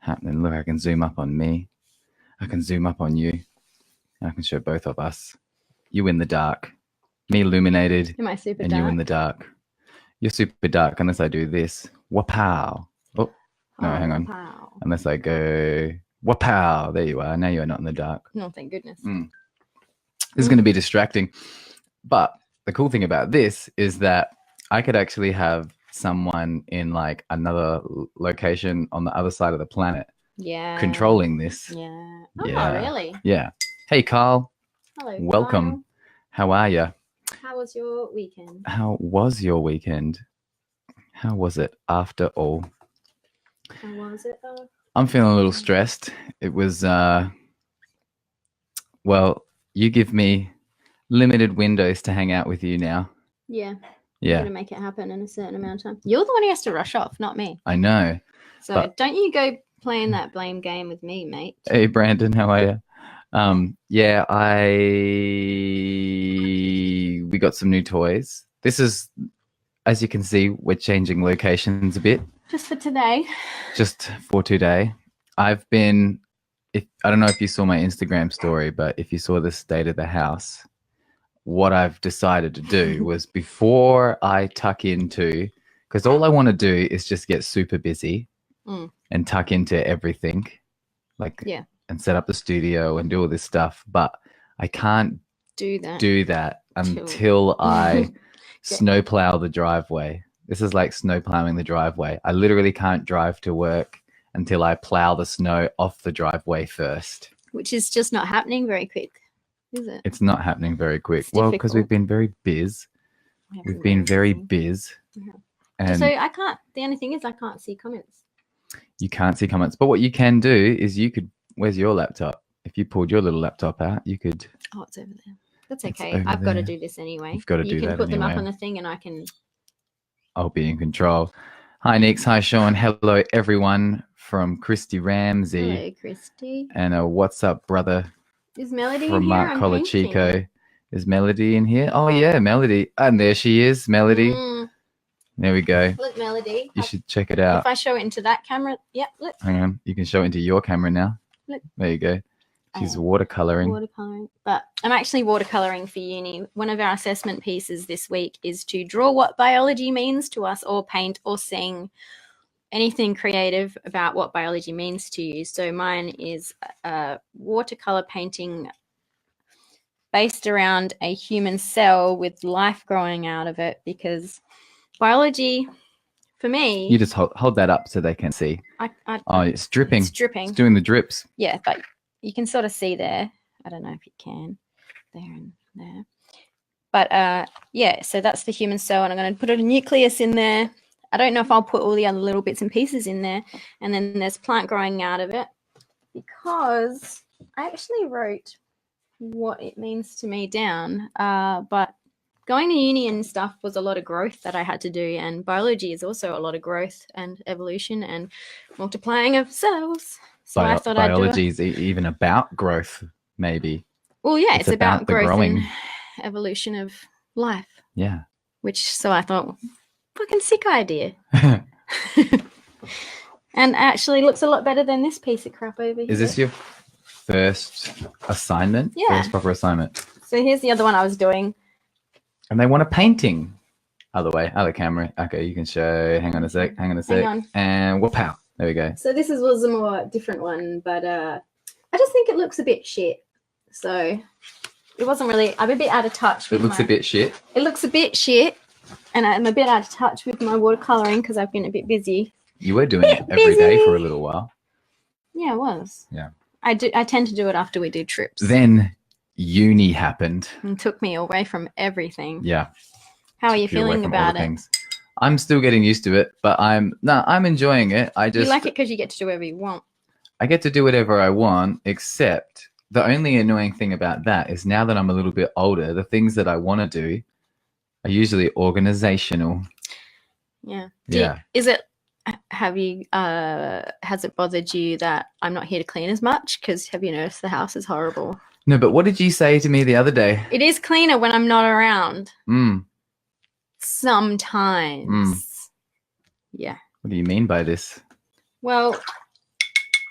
happening. Look, I can zoom up on me. I can zoom up on you. I can show both of us. You in the dark. Me illuminated. Am I super and dark? You in the dark. You're super dark unless I do this. Wapow. Oh, no, hang on. Wow. Unless I go, wapow. There you are. Now you are not in the dark. No, thank goodness. This is going to be distracting. But the cool thing about this is that I could actually have someone in like another location on the other side of the planet controlling this. Yeah. Oh, really? Yeah. Hey, Carl. Hello, welcome. Kyle. How are you? How was your weekend? How was your weekend? How was it after all? How was it? I'm feeling a little stressed. It was, well, you give me limited windows to hang out with you now. Yeah. Yeah. You're going to make it happen in a certain amount of time. You're the one who has to rush off, not me. I know. So don't you go playing that blame game with me, mate. Hey, Brandon, how are you? Yeah, we got some new toys. This is, as you can see, we're changing locations a bit. Just for today. Just for today. I've been, I don't know if you saw my Instagram story, but if you saw the state of the house, what I've decided to do was before I tuck into, because all I want to do is just get super busy and tuck into everything. Like, and set up the studio and do all this stuff, but I can't do that until I snowplow the driveway. This is like snowplowing the driveway. I literally can't drive to work until I plow the snow off the driveway first. Which is just not happening very quick, is it? It's not happening very quick. Well, because we've been very biz. We've been very biz. And so I can't, the only thing is I can't see comments. You can't see comments. But what you can do is you could, where's your laptop? If you pulled your little laptop out, you could. Oh, it's over there. That's okay. I've got to do this anyway. You've got to do that anyway. You can put them up on the thing and I can. I'll be in control. Hi, Nix. Hi, Sean. Hello, everyone from Christy Ramsey. Hello, Christy. And what's up, brother? Is Melody from in here? Mark Colachico. Is Melody in here? Oh, yeah, Melody. And there she is, Melody. There we go. Look, Melody. You should check it out. If I show it into that camera, yep, look. Hang on. You can show it into your camera now. Look. There you go. She's watercolouring. But I'm actually watercolouring for uni. One of our assessment pieces this week is to draw what biology means to us, or paint or sing anything creative about what biology means to you. So mine is a watercolour painting based around a human cell with life growing out of it, because biology, for me... You just hold that up so they can see. Oh, it's dripping. It's dripping. It's doing the drips. Yeah, but you can sort of see there. I don't know if you can. There and there. But, yeah, so that's the human cell, and I'm going to put a nucleus in there. I don't know if I'll put all the other little bits and pieces in there. And then there's plant growing out of it, because I actually wrote what it means to me down. But going to uni and stuff was a lot of growth that I had to do. And biology is also a lot of growth and evolution and multiplying of cells. So I thought biology is even about growth, maybe. Well, yeah, it's about growth and evolution of life. Yeah. So I thought, fucking sick idea. And actually looks a lot better than this piece of crap over here. Is this your first assignment? Yeah. First proper assignment. So here's the other one I was doing. And they want a painting. Other way, other camera. Okay, you can show. Hang on a sec. Hang on. And whoop-pow. There we go. So this was a more different one, but I just think it looks a bit shit. So it wasn't really, I'm a bit out of touch with It looks a bit shit. It looks a bit shit. And I'm a bit out of touch with my watercolouring because I've been a bit busy. You were doing it every day for a little while. Yeah, I was. Yeah. I tend to do it after we do trips. Then uni happened. And took me away from everything. Yeah. How are you feeling about it? I'm still getting used to it, but I'm enjoying it. You like it because you get to do whatever you want. I get to do whatever I want, except the only annoying thing about that is now that I'm a little bit older, the things that I want to do are usually organizational. Yeah. Yeah. Has it bothered you that I'm not here to clean as much? Because have you noticed the house is horrible? No, but what did you say to me the other day? It is cleaner when I'm not around. Sometimes. Yeah. What do you mean by this? Well,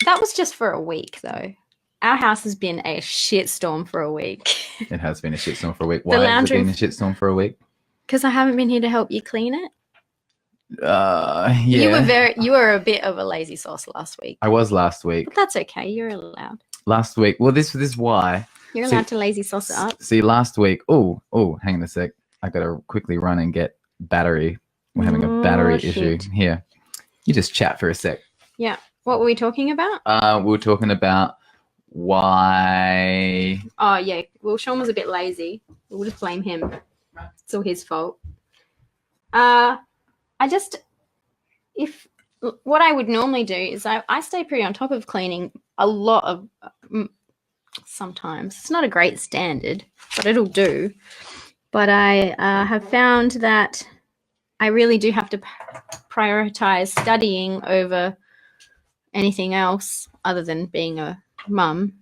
That was just for a week, though. Our house has been a shitstorm for a week. It has been a shitstorm for a week. The Why has it lounge been a room- shitstorm for a week? Because I haven't been here to help you clean it. Yeah. You were a bit of a lazy sauce last week. I was last week. But that's okay. You're allowed. Last week. Well, this is why. You're See- allowed to lazy sauce it up. See, last week. Oh, hang on a sec. I gotta quickly run and get battery. We're having a battery issue shit. here. You just chat for a sec. Yeah. What were we talking about? We were talking about why. Oh, yeah. Well, Shaun was a bit lazy. We'll just blame him. It's all his fault. What I would normally do is I stay pretty on top of cleaning a lot of sometimes. It's not a great standard, but it'll do. But I have found that I really do have to prioritize studying over anything else other than being a mum.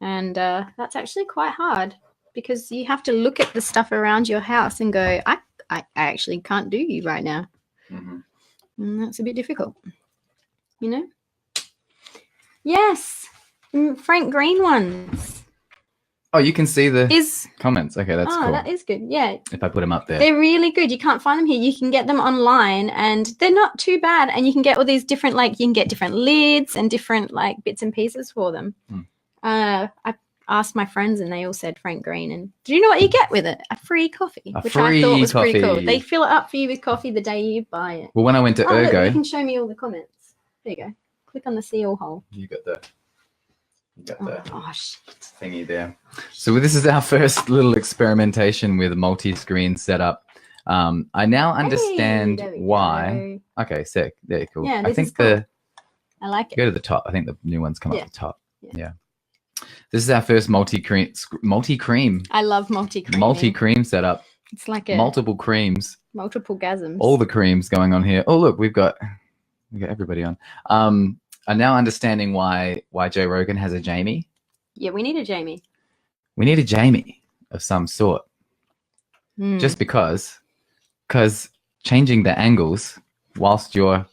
And that's actually quite hard because you have to look at the stuff around your house and go, I actually can't do you right now. Mm-hmm. And that's a bit difficult, you know? Yes. Frank Green ones. Oh, you can see the Is comments. Okay, that's cool. that is good. Yeah. If I put them up there. They're really good. You can't find them here. You can get them online and they're not too bad. And you can get all these different, you can get different lids and different bits and pieces for them. I asked my friends and they all said Frank Green. And do you know what you get with it? A free coffee, which I thought was pretty cool. They fill it up for you with coffee the day you buy it. Well, when I went to Look, Ergo. you can show me all the comments. There you go. Click on the see all hole. You got the Oh, shit. thingy there. So this is our first little experimentation with a multi-screen setup. I now understand there we why. go. Okay, sick. There, cool. Yeah, I this think is cool. I like it. go to the top. I think the new ones come Yeah. up the top. Yeah. Yeah. This is our first multi-cream I love multi-cream. setup. It's like a Multiple creams. multiple gasms. All the creams going on here. Oh, look, we got everybody on. I'm now understanding why Joe Rogan has a Jamie. Yeah, we need a Jamie. We need a Jamie of some sort. Just because changing the angles whilst you're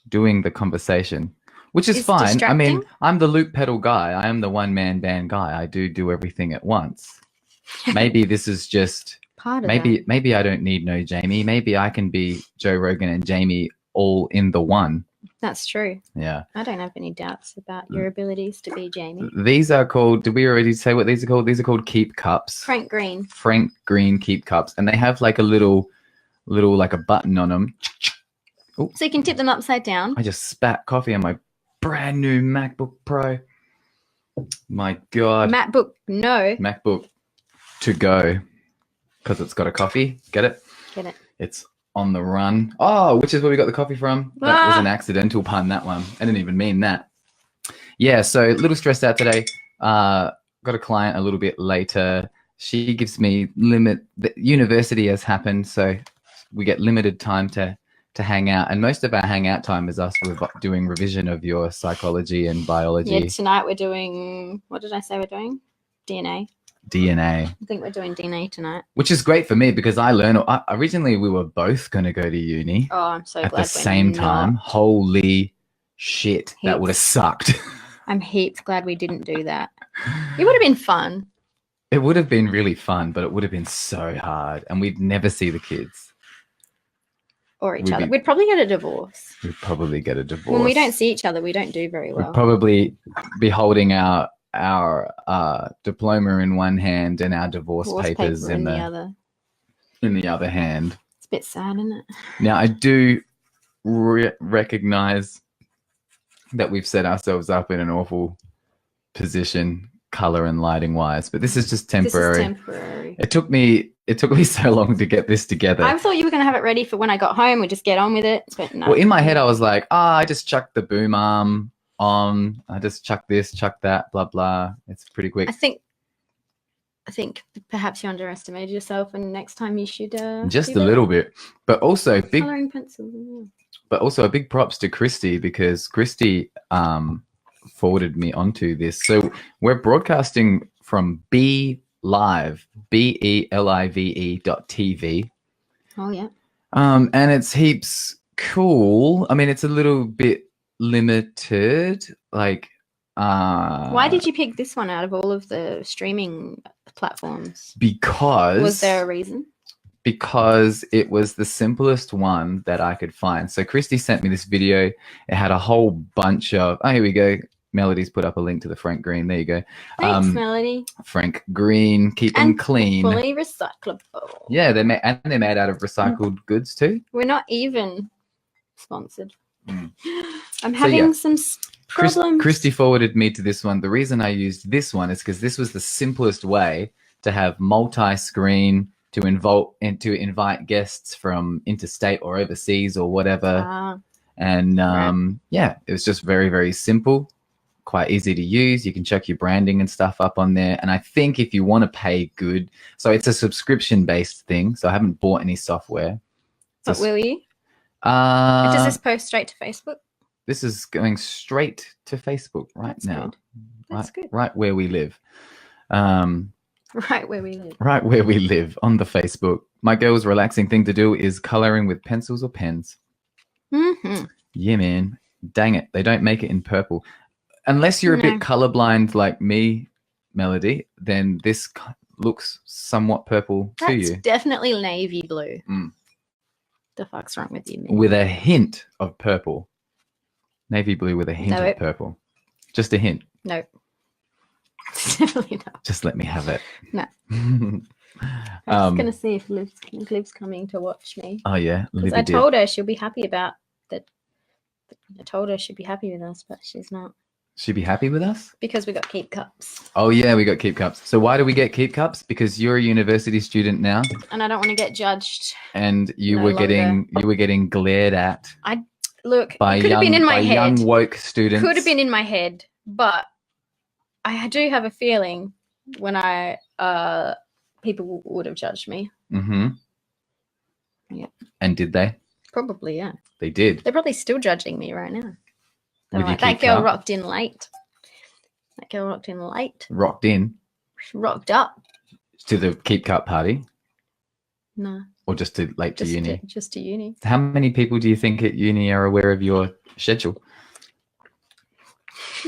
doing the conversation, which is It's fine. I mean, distracting. I'm the loop pedal guy. I am the one-man band guy. I do everything at once. Maybe this is just Part of that. maybe I don't need no Jamie. Maybe I can be Joe Rogan and Jamie all in the one. That's true. Yeah. I don't have any doubts about your abilities to be Jamie. These are called, did we already say what these are called? These are called keep cups. Frank Green. Frank Green keep cups. And they have like a little like a button on them. So you can tip them upside down. I just spat coffee on my brand new MacBook Pro. My God. MacBook to go. Because it's got a coffee. Get it? Get it. It's on the run. Oh, which is where we got the coffee from. That was an accidental pun, that one. I didn't even mean that. Yeah, so a little stressed out today. Got a client a little bit later. She gives me the university has happened, so we get limited time to hang out. And most of our hangout time is us doing revision of your psychology and biology. Yeah, tonight we're doing, what did I say we're doing? DNA. DNA. I think we're doing DNA tonight. Which is great for me because I learn. Originally, we were both going to go to uni Oh, I'm so glad at the we're same not. time. Holy shit, that Heaps. would have sucked. I'm heaps glad we didn't do that. It would have been fun. It would have been really fun, but it would have been so hard, and we'd never see the kids. Or each We'd other. be- We'd probably get a divorce. We'd probably get a divorce. When we don't see each other, we don't do very well. We'd probably be holding our diploma in one hand and our divorce papers paper in the the other. hand. It's a bit sad, isn't it? Now, I do recognize that we've set ourselves up in an awful position, color and lighting wise, but this is just temporary. This is temporary. It took me so long to get this together. I thought you were going to have it ready for when I got home. We'd just get on with it. But no. Well, in my head, I was like, I just chucked the boom arm on. I just chuck this, chuck that, blah, blah. It's pretty quick. I think perhaps you underestimated yourself, and next time you should Just do a that. little bit. But also Colouring pencils. Yeah. But also a big props to Christy because Christy forwarded me onto this. So we're broadcasting from BeLive, BeLive.tv. Oh yeah. And it's heaps cool. I mean, it's a little bit limited. Like Why did you pick this one out of all of the streaming platforms? Because Was there a reason? Because it was the simplest one that I could find. So Christy sent me this video. It had a whole bunch of, here we go. Melody's put up a link to the Frank Green. There you go. Thanks, Melody. Frank Green, keep them clean. Fully recyclable. Yeah, they're made out of recycled goods too. We're not even sponsored. Mm. I'm having some problems. Christy forwarded me to this one. The reason I used this one is because this was the simplest way to have multi-screen to invite guests from interstate or overseas or whatever. And yeah, it was just very, very simple, quite easy to use. You can check your branding and stuff up on there. And I think if you want to pay good, so it's a subscription-based thing. So I haven't bought any software. But will you? Does this post straight to Facebook? This is going straight to Facebook now. Good. That's good. Right where we live. Right where we live. Right where we live on the Facebook. My girl's relaxing thing to do is coloring with pencils or pens. Mm-hmm. Yeah, man. Dang it. They don't make it in purple. Unless you're a bit colorblind like me, Melody, then this looks somewhat purple to you. That's definitely navy blue. Mm. The fuck's wrong with you, man? With a hint of purple. Navy blue with a hint of purple. Just a hint. No. Definitely not. Just let me have it. No. I'm just going to see if Liv's coming to watch me. Oh, yeah. Because I told her she'll be happy about that. I told her she'd be happy with us, but she's not. She'd be happy with us? Because we got keep cups. Oh, yeah, we got keep cups. So why do we get keep cups? Because you're a university student now. And I don't want to get judged. And you were getting glared at. Look, by it could have been in my head. Young woke students. Could have been in my head, but I do have a feeling when people would have judged me. Mm-hmm. Yeah. And did they? Probably, yeah. They did. They're probably still judging me right now. With like, that girl rocked in late. That girl rocked in late. Rocked in? Rocked up. To the keep cup party? No. Or just to uni? Just to uni. How many people do you think at uni are aware of your schedule?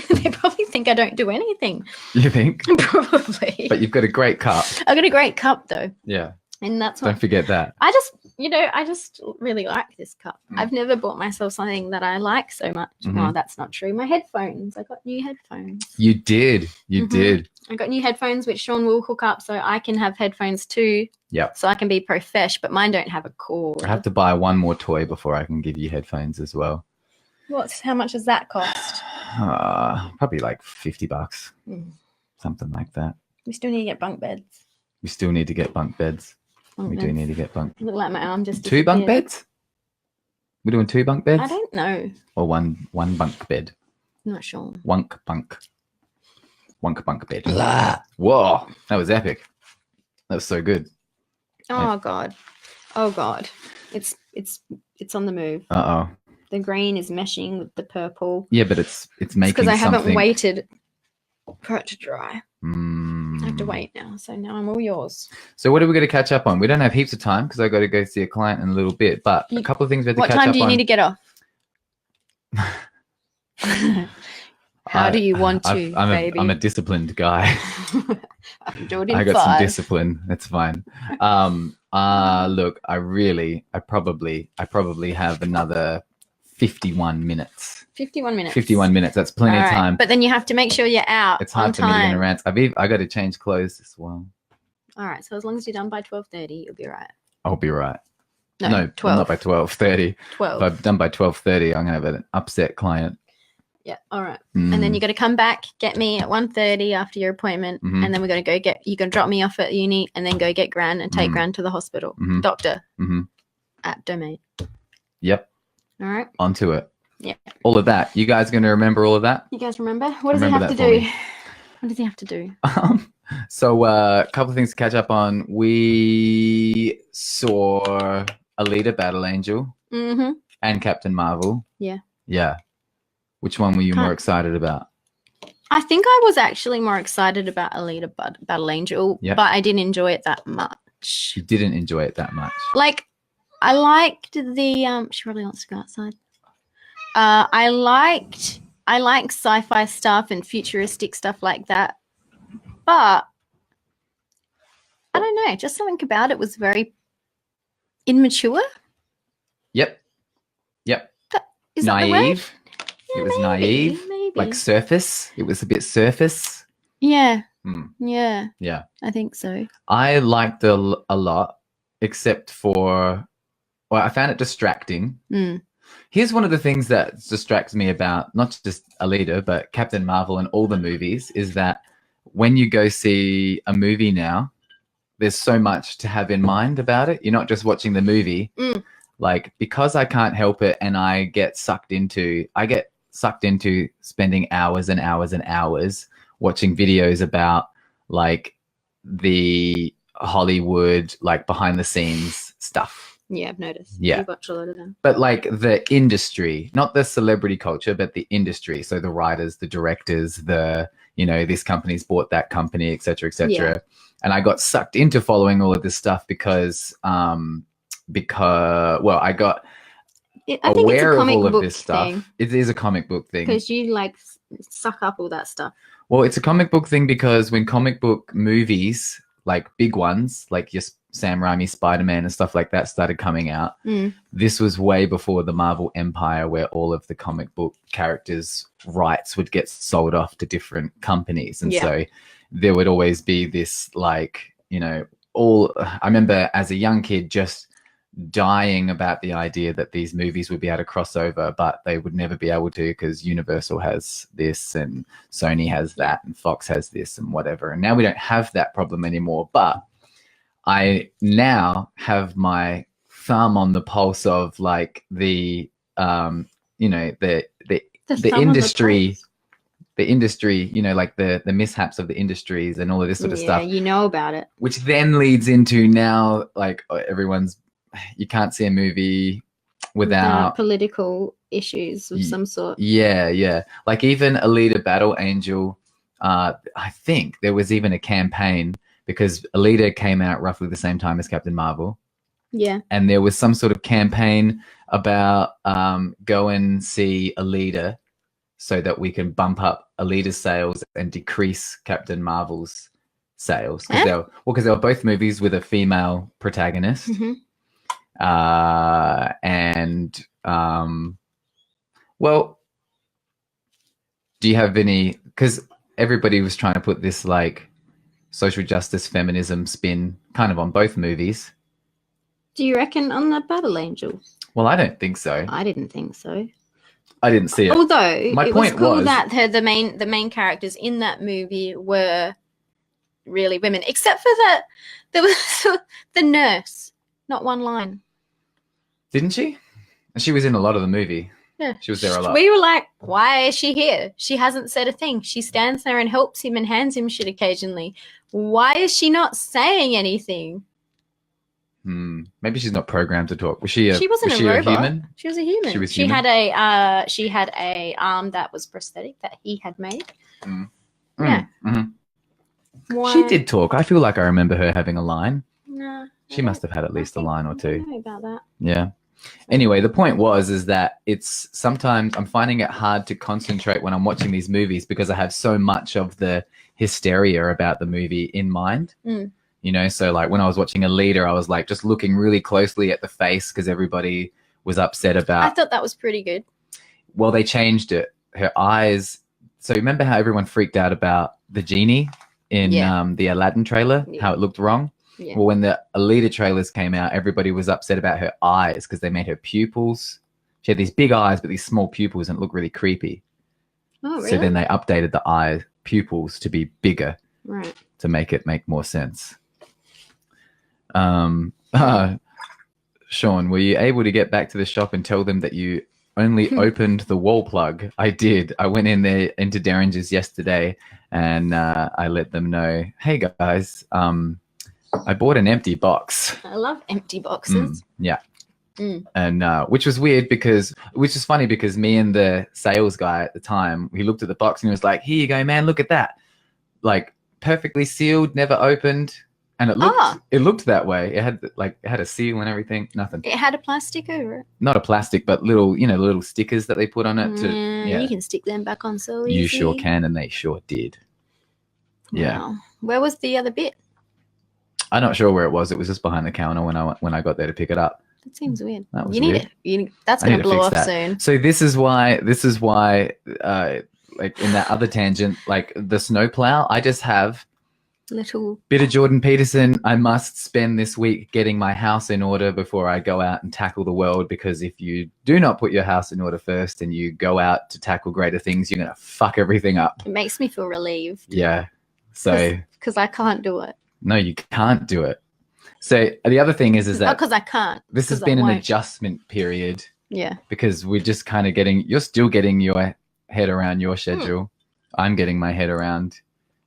They probably think I don't do anything. You think? Probably. But you've got a great cup. I've got a great cup though. Yeah. And that's Don't forget that. I just really like this cup. I've never bought myself something that I like so much. Mm-hmm. Well, that's not true. My headphones. I got new headphones. You did. You did. I got new headphones, which Shaun will hook up so I can have headphones too. Yeah. So I can be profesh, but mine don't have a cord. I have to buy one more toy before I can give you headphones as well. How much does that cost? Probably like $50. Something like that. We still need to get bunk beds. We still need to get bunk beds. Bunk beds. Do need to get bunk. Look like my arm just 2 bunk beds? We're doing 2 bunk beds? I don't know. Or one bunk bed? I'm not sure. Wonk bunk bed. Blah. Whoa, that was epic. That was so good. Oh God. It's on the move. Uh-oh. The green is meshing with the purple. Yeah, but it's making because I haven't something... waited for it to dry. I have to wait now. So now I'm all yours. So what are we going to catch up on? We don't have heaps of time because I got to go see a client in a little bit. But a couple of things we have to catch up on. What time do you need to get off? How do you want to, baby? I'm a disciplined guy. I can do it in I got 5. some discipline. That's fine. Look, I probably have another 51 minutes. 51 minutes. 51 minutes. That's plenty of time. But then you have to make sure you're out. It's hard for me to get around. I got to change clothes as well. All right. So as long as you're done by 12:30, you'll be right. I'll be right. No, 12. Not by 12:30. 12. If I'm done by 12:30, I'm going to have an upset client. Yeah. All right. And then you got to come back, get me at 1:30 after your appointment. And then we're going to you're going to drop me off at uni and then go get Gran and take Gran to the hospital. Doctor at Domain. Yep. All right. Onto it. Yeah. All of that. You guys going to remember all of that? You guys remember? What does he have to do? What does he have to do? So a couple of things to catch up on. We saw Alita Battle Angel and Captain Marvel. Yeah. Yeah. Which one were you more excited about? I think I was actually more excited about Alita Battle Angel, but I didn't enjoy it that much. You didn't enjoy it that much? Like, I liked the... she really wants to go outside. I liked I like sci-fi stuff and futuristic stuff like that. But I don't know, just something about it was very immature. Yep. Is that the word? Naive. Yeah, It was maybe, naive. maybe. Like surface. It was a bit surface. Yeah. Mm. Yeah, I think so. I liked it a lot, except for, well, I found it distracting. Here's one of the things that distracts me about not just Alita, but Captain Marvel and all the movies is that when you go see a movie now, there's so much to have in mind about it. You're not just watching the movie. Like, because I can't help it and I get sucked into spending hours and hours and hours watching videos about like the Hollywood, like behind the scenes stuff. Yeah, I've noticed. Yeah. You watch a lot of them. But like the industry, not the celebrity culture, but the industry. So the writers, the directors, this company's bought that company, et cetera, et cetera. Yeah. And I got sucked into following all of this stuff because I got I think it's a aware of comic all of book this stuff. thing. It is a comic book thing. Because you like suck up all that stuff. Well, it's a comic book thing because when comic book movies, like big ones, like your Sam Raimi Spider-Man and stuff like that started coming out, this was way before the Marvel Empire where all of the comic book characters' rights would get sold off to different companies. And so there would always be this like, I remember as a young kid just dying about the idea that these movies would be able to cross over, but they would never be able to because Universal has this and Sony has that and Fox has this and whatever. And now we don't have that problem anymore. But I now have my thumb on the pulse of like the industry. The industry, like the mishaps of the industries and all of this sort of stuff. Yeah, you know about it. Which then leads into now, like you can't see a movie without political issues of some sort. Yeah. Like even Alita Battle Angel, I think there was even a campaign because Alita came out roughly the same time as Captain Marvel. Yeah. And there was some sort of campaign about go and see Alita so that we can bump up Alita's sales and decrease Captain Marvel's sales. Because they were both movies with a female protagonist. Mm-hmm. Do you have any, because everybody was trying to put this like social justice feminism spin kind of on both movies. Do you reckon on the Battle Angel? Well, I don't think so. I didn't think so. I didn't see it. Although my it point was cool was that the main characters in that movie were really women, except for there was the nurse, not one line. Didn't she? She was in a lot of the movie. Yeah. She was there a lot. We were like, why is she here? She hasn't said a thing. She stands there and helps him and hands him shit occasionally. Why is she not saying anything? Maybe she's not programmed to talk. She wasn't a robot. Human? She was a human. She was she human? had a arm that was prosthetic that he had made. Yeah. Mm-hmm. She did talk. I feel like I remember her having a line. No. She must have had at least a line or two. I don't know about that. Yeah. Anyway, the point is that it's sometimes I'm finding it hard to concentrate when I'm watching these movies because I have so much of the hysteria about the movie in mind. So like when I was watching Alita, I was like just looking really closely at the face because everybody was upset about. I thought that was pretty good. Well, they changed it. Her eyes. So remember how everyone freaked out about the genie in the Aladdin trailer, how it looked wrong? Yeah. Well, when the Alita trailers came out, everybody was upset about her eyes because they made her pupils. She had these big eyes, but these small pupils, and it looked really creepy. Oh, really? So then they updated the eye pupils to be bigger, right, to make it make more sense. Shaun, were you able to get back to the shop and tell them that you only opened the wall plug? I did. I went in there into Derringer's yesterday, and I let them know, hey guys, I bought an empty box. I love empty boxes. Yeah. And which was funny because me and the sales guy at the time, he looked at the box and he was like, here you go, man, look at that. Like perfectly sealed, never opened. And it looked that way. It had a seal and everything. Nothing. It had a plastic over it. Not a plastic, but little stickers that they put on it. You can stick them back on so easy. You sure can, and they sure did. Yeah. Wow. Where was the other bit? I'm not sure where it was. It was just behind the counter when I got there to pick it up. That seems weird. That was you need weird. it. That's going to blow off soon. So this is why like in that other tangent, like the snowplow, I just have Little bit of Jordan Peterson. I must spend this week getting my house in order before I go out and tackle the world, because if you do not put your house in order first and you go out to tackle greater things, you're going to fuck everything up. It makes me feel relieved. Yeah. So because I can't do it. No, you can't do it. So the other thing is that not because I can't. This has been an adjustment period. Yeah. Because we're just kind of you're still getting your head around your schedule. I'm getting my head around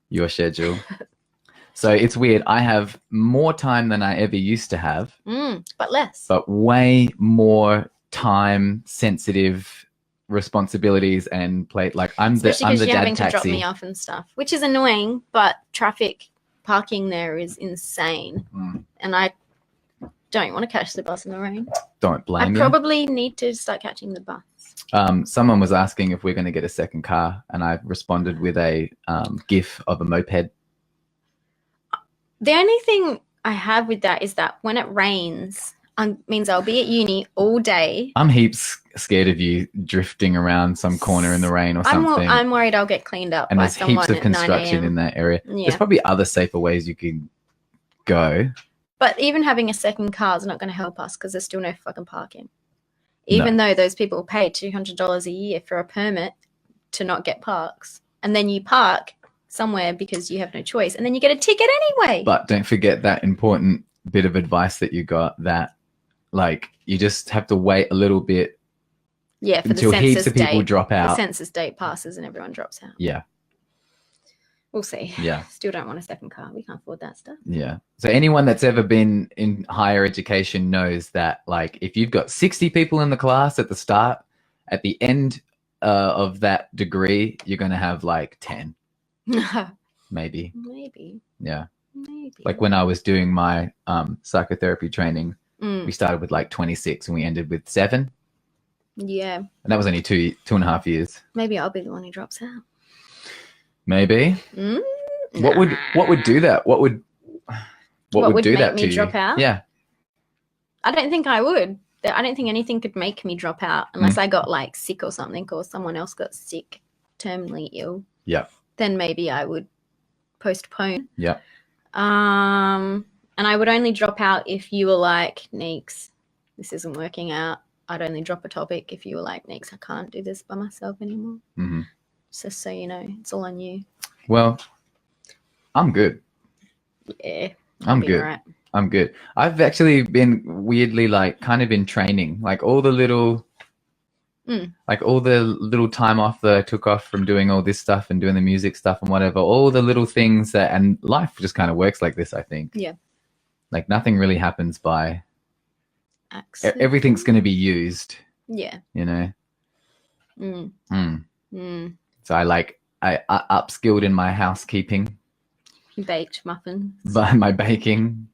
your schedule. So it's weird. I have more time than I ever used to have. But less. But way more time sensitive responsibilities and I'm the Especially because you're having taxi. to drop me off and stuff, which is annoying, but parking there is insane. And I don't want to catch the bus in the rain. Don't blame you. I probably need to start catching the bus. Someone was asking if we're going to get a second car, and I responded with a GIF of a moped. The only thing I have with that is that when it rains, means I'll be at uni all day. I'm heaps scared of you drifting around some corner in the rain or something. I'm worried I'll get cleaned up. And by there's heaps of construction in that area. Yeah. There's probably other safer ways you could go. But even having a second car is not going to help us because there's still no fucking parking. Even though those people pay $200 a year for a permit to not get parks. And then you park somewhere because you have no choice. And then you get a ticket anyway. But don't forget that important bit of advice that you got, that you just have to wait a little bit. Yeah, for until the census heaps of people date. drop out. The census date passes and everyone drops out. Yeah. We'll see. Yeah. Still don't want a second car. We can't afford that stuff. Yeah. So anyone that's ever been in higher education knows that if you've got 60 people in the class at the start, at the end of that degree, you're going to have 10. Maybe. Yeah. Maybe. When I was doing my psychotherapy training, we started with 26 and we ended with 7. Yeah. And that was only 2.5 years. Maybe I'll be the one who drops out. Maybe. What would do that? What would do that to you? Drop out? Yeah. I don't think I would. I don't think anything could make me drop out unless I got sick or something, or someone else got sick, terminally ill. Yeah. Then maybe I would postpone. Yeah. And I would only drop out if you were like, Neeks, this isn't working out. I'd only drop a topic if you were like, Neeks, I can't do this by myself anymore. Mm-hmm. Just so you know, it's all on you. Well, I'm good. Yeah. I'm good. Right. I'm good. I've actually been weirdly kind of in training, all the little time off that I took off from doing all this stuff and doing the music stuff and whatever, all the little things and life just kind of works like this, I think. Yeah. Nothing really happens by accident. Everything's going to be used. Yeah. You know? So I upskilled in my housekeeping. You baked muffins. By my baking.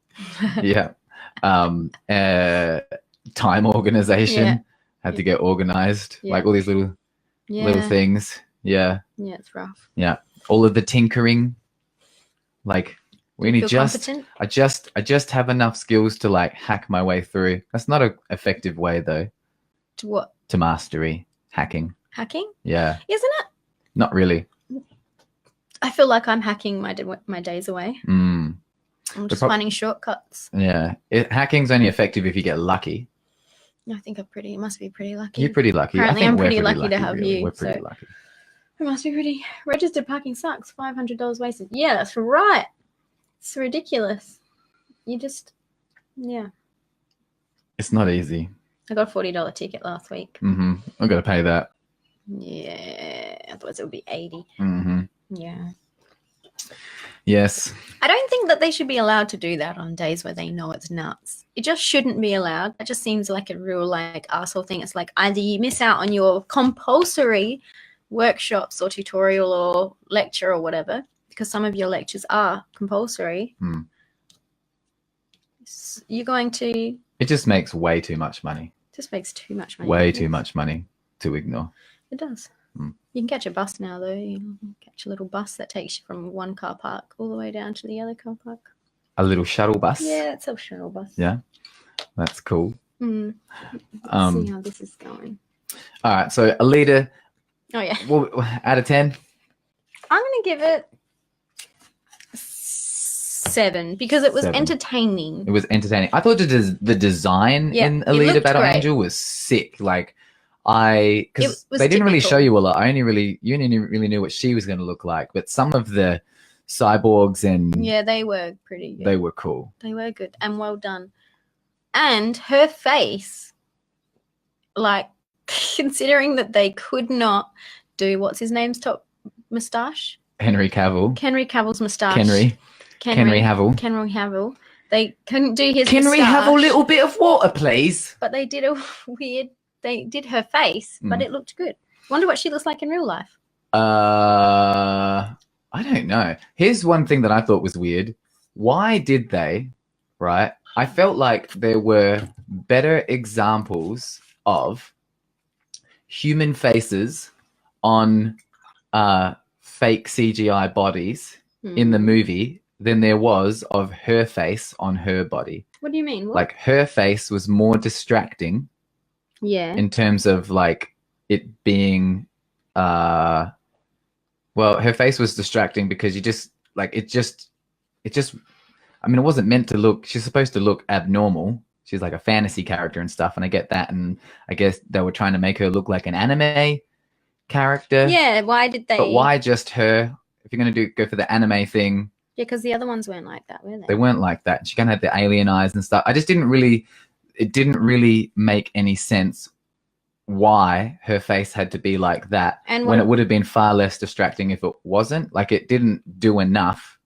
Yeah. Time organization. Yeah. Had to get organized. Yeah. All these little things. Yeah. Yeah, it's rough. Yeah. All of the tinkering. I just have enough skills to hack my way through. That's not an effective way though. To what? To mastery. Hacking. Hacking? Yeah. Isn't it? Not really. I feel like I'm hacking my days away. I'm just finding shortcuts. Yeah. Hacking's only effective if you get lucky. I think I must be pretty lucky. You're pretty lucky. Apparently, I think I'm pretty lucky to have really. you. We're pretty lucky. I must be pretty. Registered parking sucks. $500 wasted. Yeah, that's right. It's ridiculous. You just, yeah. It's not easy. I got a $40 ticket last week. Mm-hmm. I've got to pay that. Yeah. Otherwise, it would be $80. Mm-hmm. Yeah. Yes. I don't think that they should be allowed to do that on days where they know it's nuts. It just shouldn't be allowed. That just seems like a real arsehole thing. It's either you miss out on your compulsory workshops or tutorial or lecture or whatever, because some of your lectures are compulsory, You're going to. It just makes way too much money. Just makes too much money. Way too much money to ignore. It does. Mm. You can catch a bus now, though. You can catch a little bus that takes you from one car park all the way down to the other car park. A little shuttle bus? Yeah, it's a shuttle bus. Yeah, that's cool. Let's see how this is going. All right, so Alita. Oh, yeah. Well, out of 10? I'm going to give it 7 because it was 7. entertaining. It was entertaining. I thought the design in it Alita looked Battle great. Angel was sick. Like, because was they didn't really typical. show you a lot. You only really knew what she was going to look like. But some of the cyborgs and Yeah, they were pretty good. they were cool. They were good and well done. And her face, like, considering that they could not do what's his name's top moustache? Henry Cavill. Henry Cavill's moustache. Henry Cavill. Henry Cavill. They couldn't do his Henry, moustache, have a little bit of water, please. but they did a weird. They did her face, but it looked good. Wonder what she looks like in real life. I don't know. Here's one thing that I thought was weird. Why did they, right? I felt like there were better examples of human faces on fake CGI bodies in the movie than there was of her face on her body. What do you mean? What? Like, her face was more distracting. Yeah. In terms of like it being well, her face was distracting because you just like it just I mean, it wasn't meant to look, she's supposed to look abnormal. She's like a fantasy character and stuff, and I get that, and I guess they were trying to make her look like an anime character. Yeah, why did they? But why just her? If you're gonna go for the anime thing. Yeah, because the other ones weren't like that, were they? They weren't like that. She kind of had the alien eyes and stuff. It didn't really make any sense why her face had to be like that, And when it would have been far less distracting if it wasn't. Like, it didn't do enough.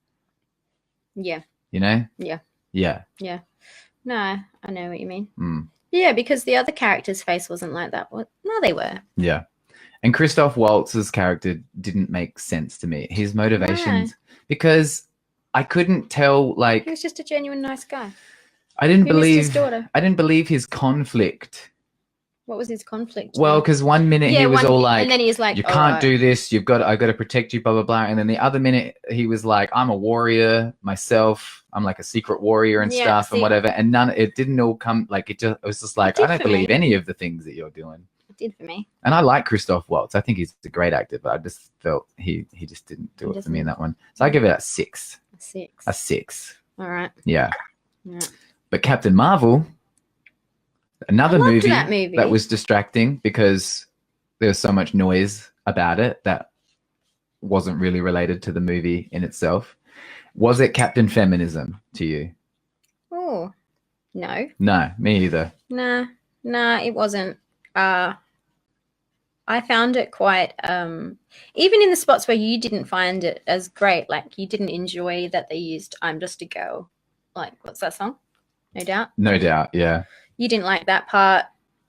Yeah. You know? Yeah. Yeah. Yeah. No, I know what you mean. Mm. Yeah, because the other character's face wasn't like that. No, they were. Yeah. And Christoph Waltz's character didn't make sense to me. His motivations, because I couldn't tell, like, He was just a genuine nice guy. I didn't Who missed his believe daughter? I didn't believe his conflict. What was his conflict? Well, because one minute he was all like, and then he's like, you "All can't right." do this. I got to protect you, blah, blah, blah. And then the other minute he was like, I'm a warrior myself. I'm like a secret warrior and Yeah, stuff and see. whatever. And it didn't all come, like, it was just like, did I don't for believe me. any of the things that you're doing. It did for me. And I like Christoph Waltz. I think he's a great actor, but I just felt he just didn't do He it for me in doesn't. that one. So I give it a 6. 6. A 6. All right. Yeah. Yeah. But Captain Marvel, another I loved movie that movie. that was distracting because there was so much noise about it that wasn't really related to the movie in itself. Was it Captain Feminism to you? Oh, no. No, me either. Nah, it wasn't. I found it quite, even in the spots where you didn't find it as great, like you didn't enjoy that they used I'm Just a Girl. Like, what's that song? No Doubt. No doubt, yeah. You didn't like that part.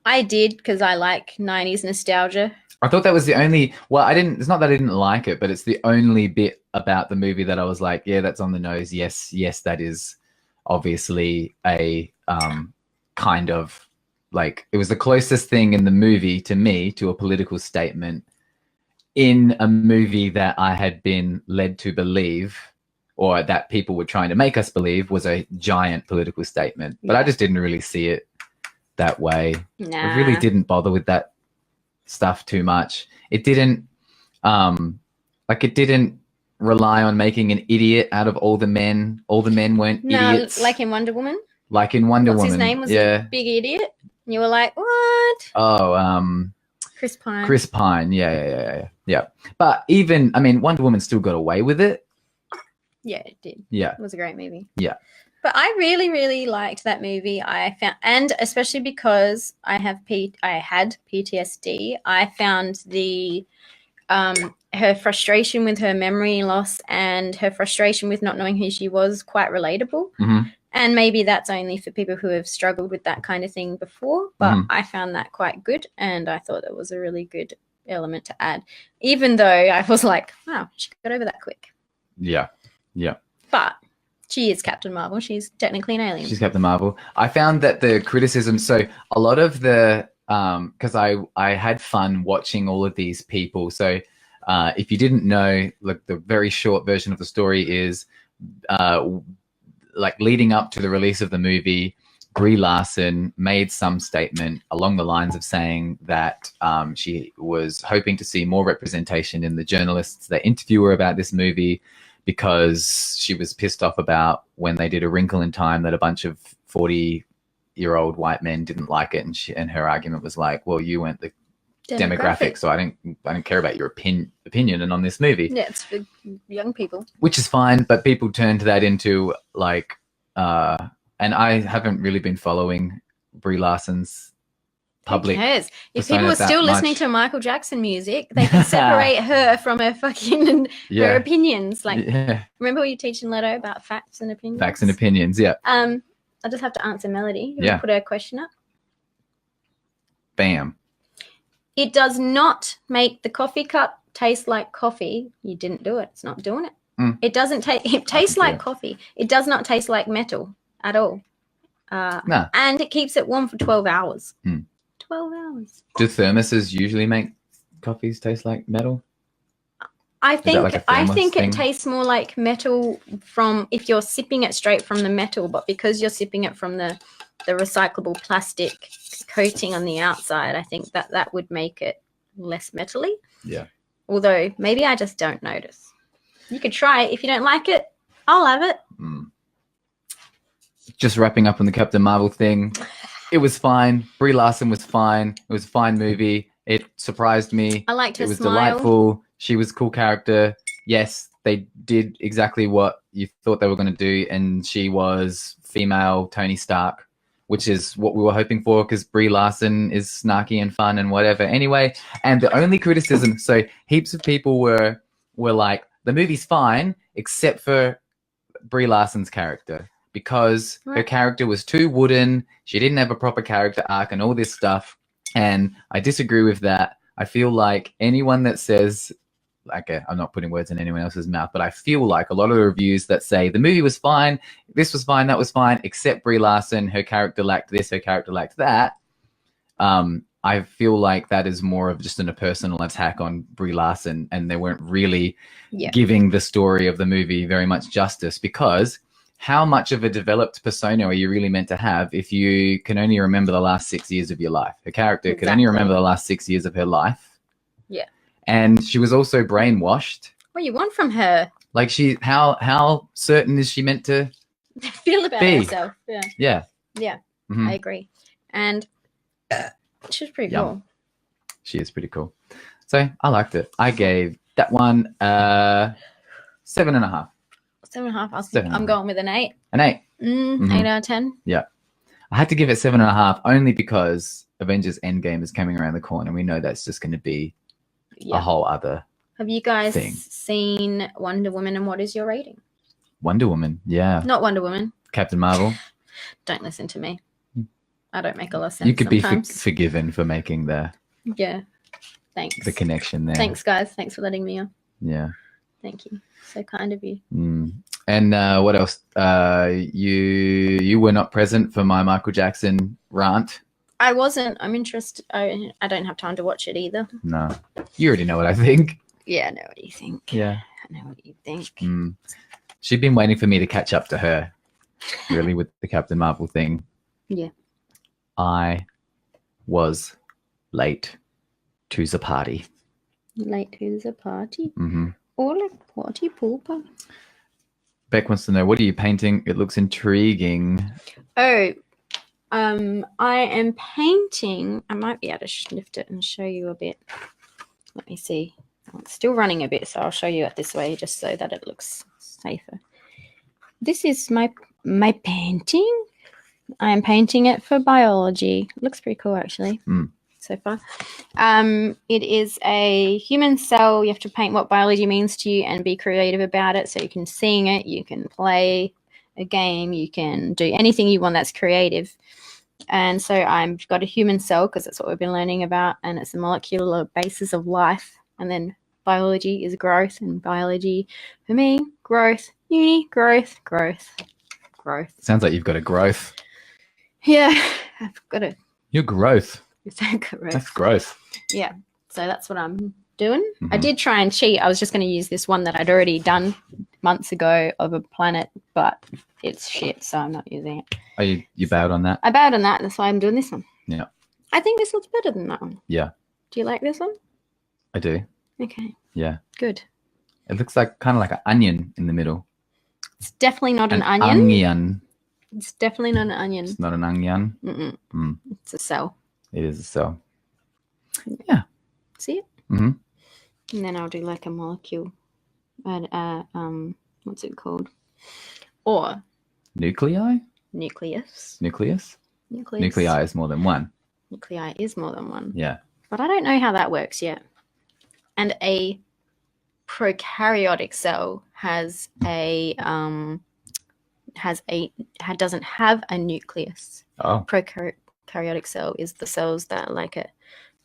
I did because I like 90s nostalgia. I thought that was the only, well, it's not that I didn't like it, but it's the only bit about the movie that I was like, yeah, that's on the nose. Yes, that is obviously a kind of, like, it was the closest thing in the movie to me to a political statement in a movie that I had been led to believe, or that people were trying to make us believe was a giant political statement. But I Yeah. just didn't really see it that way. Nah. I really didn't bother with that stuff too much. It didn't it didn't rely on making an idiot out of all the men. All the men weren't No, idiots. like in Wonder Woman. Like in Wonder What's Woman. his name? Was yeah. a big idiot. And you were like, what? Oh, Chris Pine. Chris Pine. Yeah. But even, I mean, Wonder Woman still got away with it. Yeah, it did. Yeah. It was a great movie. Yeah. But I really, really liked that movie. I found, and especially because I had PTSD, I found the her frustration with her memory loss and her frustration with not knowing who she was quite relatable. Mm-hmm. And maybe that's only for people who have struggled with that kind of thing before. But I found that quite good, and I thought it was a really good element to add. Even though I was like, wow, she got over that quick. Yeah. But She is Captain Marvel. She's technically an alien. She's Captain Marvel. I found that the criticism, so a lot of the, because I had fun watching all of these people. So if you didn't know, like the very short version of the story is like leading up to the release of the movie, Brie Larson made some statement along the lines of saying that she was hoping to see more representation in the journalists that interview her about this movie, because she was pissed off about when they did A Wrinkle in Time that a bunch of 40-year-old white men didn't like it, and her argument was like, well, you weren't the demographic, so I don't care about your opinion and on this movie. Yeah, it's for young people, which is fine, but people turned that into like and I haven't really been following Brie Larson's public. Who cares? If people are still listening to Michael Jackson music, they can separate her from her fucking her opinions. Like, remember what you teach in Leto about facts and opinions? Facts and opinions, yeah. I just have to answer Melody. You want to put her question up? Bam. It does not make the coffee cup taste like coffee. You didn't do it. It's not doing it. It doesn't taste. It tastes like coffee. It does not taste like metal at all. No. And it keeps it warm for 12 hours. 12 hours. Do thermoses usually make coffees taste like metal? I think it tastes more like metal from if you're sipping it straight from the metal, but because you're sipping it from the recyclable plastic coating on the outside, I think that would make it less metally. Yeah. Although maybe I just don't notice. You could try it. If you don't like it, I'll have it. Just wrapping up on the Captain Marvel thing. It was fine. Brie Larson was fine. It was a fine movie. It surprised me. I liked her smile. It was smile. Delightful. She was a cool character. Yes, they did exactly what you thought they were going to do, and she was female Tony Stark, which is what we were hoping for, because Brie Larson is snarky and fun and whatever. Anyway, and the only criticism, so heaps of people were like, the movie's fine, except for Brie Larson's character, because her character was too wooden. She didn't have a proper character arc and all this stuff. And I disagree with that. I feel like anyone that says, like, I'm not putting words in anyone else's mouth, but I feel like a lot of the reviews that say the movie was fine, this was fine, that was fine, except Brie Larson, her character lacked this, her character lacked that. I feel like that is more of just a personal attack on Brie Larson, and they weren't really giving the story of the movie very much justice, because how much of a developed persona are you really meant to have if you can only remember the last 6 years of your life? Her character could only remember the last 6 years of her life. Yeah. And she was also brainwashed. What do you want from her? Like, how certain is she meant to feel about herself? Yeah. I agree. And she's pretty cool. She is pretty cool. So I liked it. I gave that one 7.5. 7.5. I'm going with an 8. An 8. 8 out of 10. Yeah. I had to give it 7.5 only because Avengers Endgame is coming around the corner. We know that's just going to be a whole other Have you guys seen Wonder Woman, and what is your rating? Wonder Woman, yeah. Not Wonder Woman. Captain Marvel. Don't listen to me. I don't make a lot of sense. You could sometimes. be forgiven for making Thanks. The connection there. Thanks, guys. Thanks for letting me on. Yeah. Thank you. So kind of you. And what else? You were not present for my Michael Jackson rant. I wasn't. I'm interested. I don't have time to watch it either. No. You already know what I think. Yeah, I know what you think. Yeah. I know what you think. She'd been waiting for me to catch up to her, really, with the Captain Marvel thing. Yeah. I was late to the party. Late to the party? Or like party pooper. Beck wants to know, what are you painting? It looks intriguing. Oh, I am painting. I might be able to lift it and show you a bit. Let me see. Oh, it's still running a bit, so I'll show you it this way just so that it looks safer. This is my painting. I am painting it for biology. It looks pretty cool, actually, so far. It is a human cell. You have to paint what biology means to you and be creative about it. So you can sing it, you can play a game, you can do anything you want that's creative. And so I've got a human cell because that's what we've been learning about, and it's the molecular basis of life. And then biology is growth, and biology for me, growth, uni, growth. Sounds like you've got a growth. Yeah, I've got a Your growth. growth. That's growth. Yeah, so that's what I'm doing. I Mhm. did try and cheat. I was just going to use this one that I'd already done months ago of a planet, but it's shit, so I'm not using it. Oh, you bowed on that? I bowed on that, that's why I'm doing this one. Yeah. I think this looks better than that one. Yeah. Do you like this one? I do. Okay, Yeah. good. It looks like kind of like an onion in the middle. It's definitely not an onion. Onion. It's definitely not an onion. It's not an onion. Mm-mm. Mm. It's a cell. It is a cell. See it? Mm-hmm. And then I'll do like a molecule. What's it called? Or Nuclei? nucleus. Nucleus? Nucleus. Nuclei is more than one. Nuclei is more than one. Yeah. But I don't know how that works yet. And a prokaryotic cell doesn't have a nucleus. Oh. Prokaryotic cell is the cells that are like a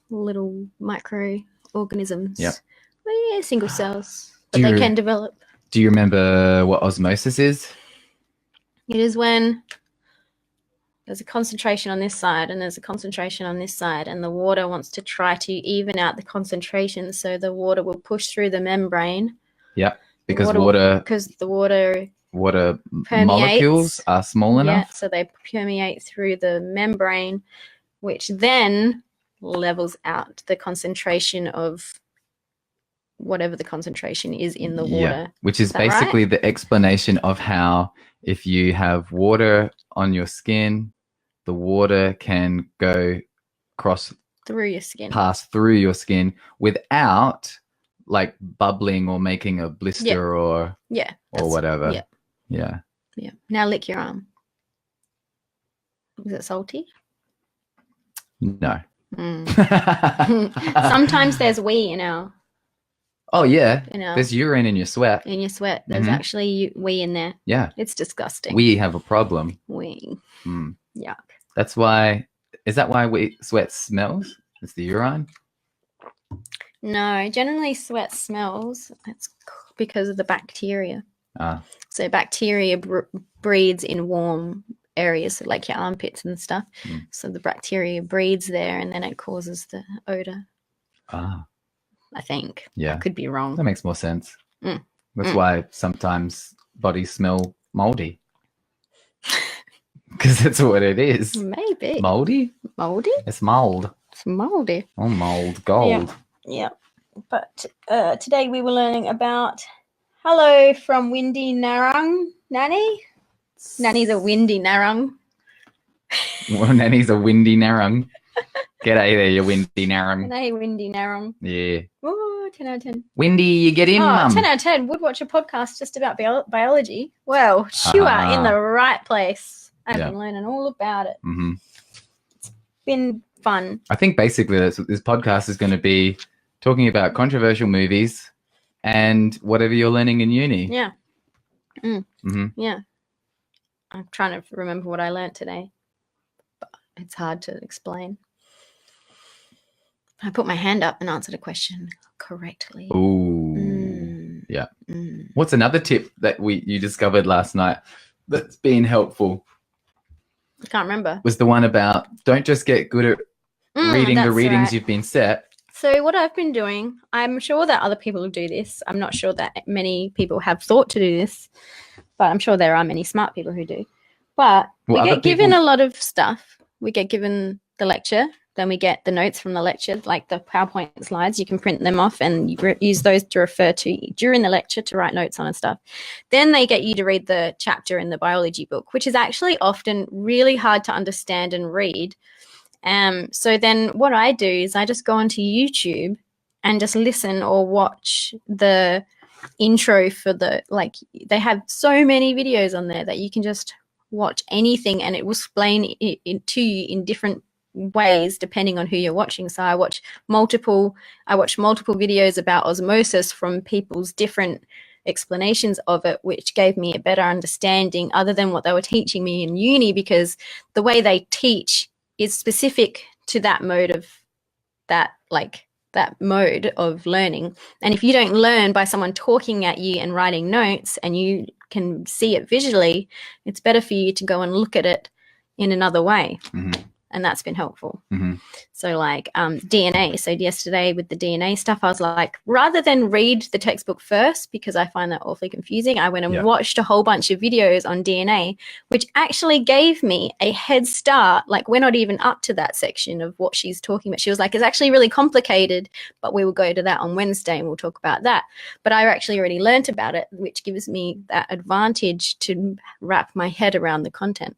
little microorganisms. Yep. Well, yeah, single cells, but Do they you- can develop. Do you remember what osmosis is? It is when there's a concentration on this side and there's a concentration on this side, and the water wants to try to even out the concentration, so the water will push through the membrane. Yeah, because because the water permeates. molecules are small enough. Yeah, so they permeate through the membrane, which then levels out the concentration of whatever the concentration is in the water. Yeah, which is that right? basically the explanation of how if you have water on your skin, the water can go Through your skin. pass through your skin without like bubbling or making a blister or Yeah. whatever. Yeah. Yeah. Yeah. Now lick your arm. Is it salty? No. Mm. Sometimes there's wee in our Oh yeah. in our There's urine in your sweat. in your sweat. There's Mhm. actually wee in there. Yeah. It's disgusting. We have a problem. Wee. Mm. Yuck. That's why. Is that why sweat smells? It's the urine. No, generally sweat smells. It's because of the bacteria. Ah. So bacteria breeds in warm areas, like your armpits and stuff. Mm. So the bacteria breeds there, and then it causes the odor. Ah. I think. Yeah. I could be wrong. That makes more sense. Mm. That's Mm. why sometimes bodies smell moldy. Because that's what it is. Maybe. Moldy? Moldy? It's mold. It's moldy. Oh, mold. Gold. Yeah. But today we were learning about hello from Windy Narang. Nanny? Nanny's a Windy Narang. Well, Nanny's a windy narung. G'day there, you windy narung. Hey, Windy Narang. Yeah. Oh, 10 out of 10. Windy, you get in, Oh, mum. 10 out of 10. Would watch a podcast just about biology. Well, you are in the right place. I've Yeah. been learning all about it. Hmm. Been fun. I think basically this podcast is going to be talking about controversial movies and whatever you're learning in uni. Yeah. Hmm. Yeah. I'm trying to remember what I learnt today. But it's hard to explain. I put my hand up and answered a question correctly. Ooh. Mm. Yeah. Mm. What's another tip that you discovered last night that's been helpful? I can't remember. Was the one about don't just get good at reading the That's readings right. you've been set. So what I've been doing, I'm sure that other people do this. I'm not sure that many people have thought to do this, but I'm sure there are many smart people who do. But Well, we other get given people- a lot of stuff. We get given the lecture, then we get the notes from the lecture, like the PowerPoint slides. You can print them off and you use those to refer to during the lecture to write notes on and stuff. Then they get you to read the chapter in the biology book, which is actually often really hard to understand and read. So then what I do is I just go onto YouTube and just listen or watch the intro for they have so many videos on there that you can just watch anything and it will explain it to you in different ways depending on who you're watching. So I watch multiple videos about osmosis from people's different explanations of it, which gave me a better understanding other than what they were teaching me in uni, because the way they teach is specific to that mode of learning. And if you don't learn by someone talking at you and writing notes and you can see it visually, it's better for you to go and look at it in another way. And that's been helpful. So like DNA. So yesterday with the DNA stuff, I was like, rather than read the textbook first, because I find that awfully confusing, I went and watched a whole bunch of videos on DNA, which actually gave me a head start. Like we're not even up to that section of what she's talking about. She was like, it's actually really complicated, but we will go to that on Wednesday and we'll talk about that. But I actually already learnt about it, which gives me that advantage to wrap my head around the content.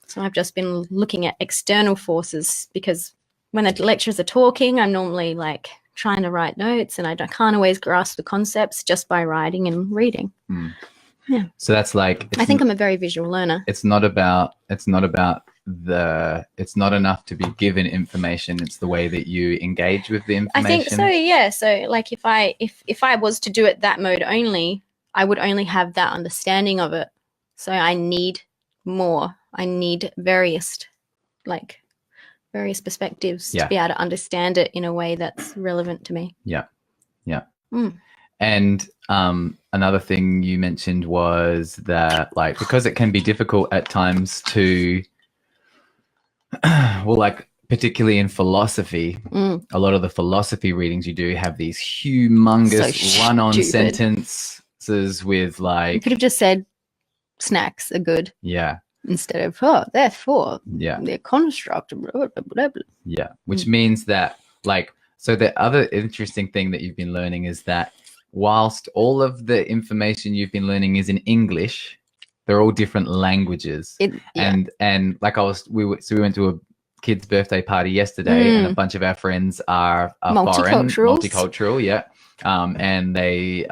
So I've just been looking at external forces, because when the lecturers are talking, I'm normally like trying to write notes, and I can't always grasp the concepts just by writing and reading. Yeah. So that's like, I think I'm a very visual learner. It's not enough to be given information. It's the way that you engage with the information. I think so. Yeah. So like if I was to do it that mode only, I would only have that understanding of it. So I need more. I need various perspectives to be able to understand it in a way that's relevant to me. Yeah. And another thing you mentioned was that, like, because it can be difficult at times to, well, like particularly in philosophy, a lot of the philosophy readings you do have these humongous run-on sentences with like. You could have just said snacks are good. Yeah. Instead of, therefore, they're construct, blah, blah, blah, blah. Yeah, which means that, like, so the other interesting thing that you've been learning is that whilst all of the information you've been learning is in English, they're all different languages. And like we went to a kid's birthday party yesterday, and a bunch of our friends are foreign, multicultural, and they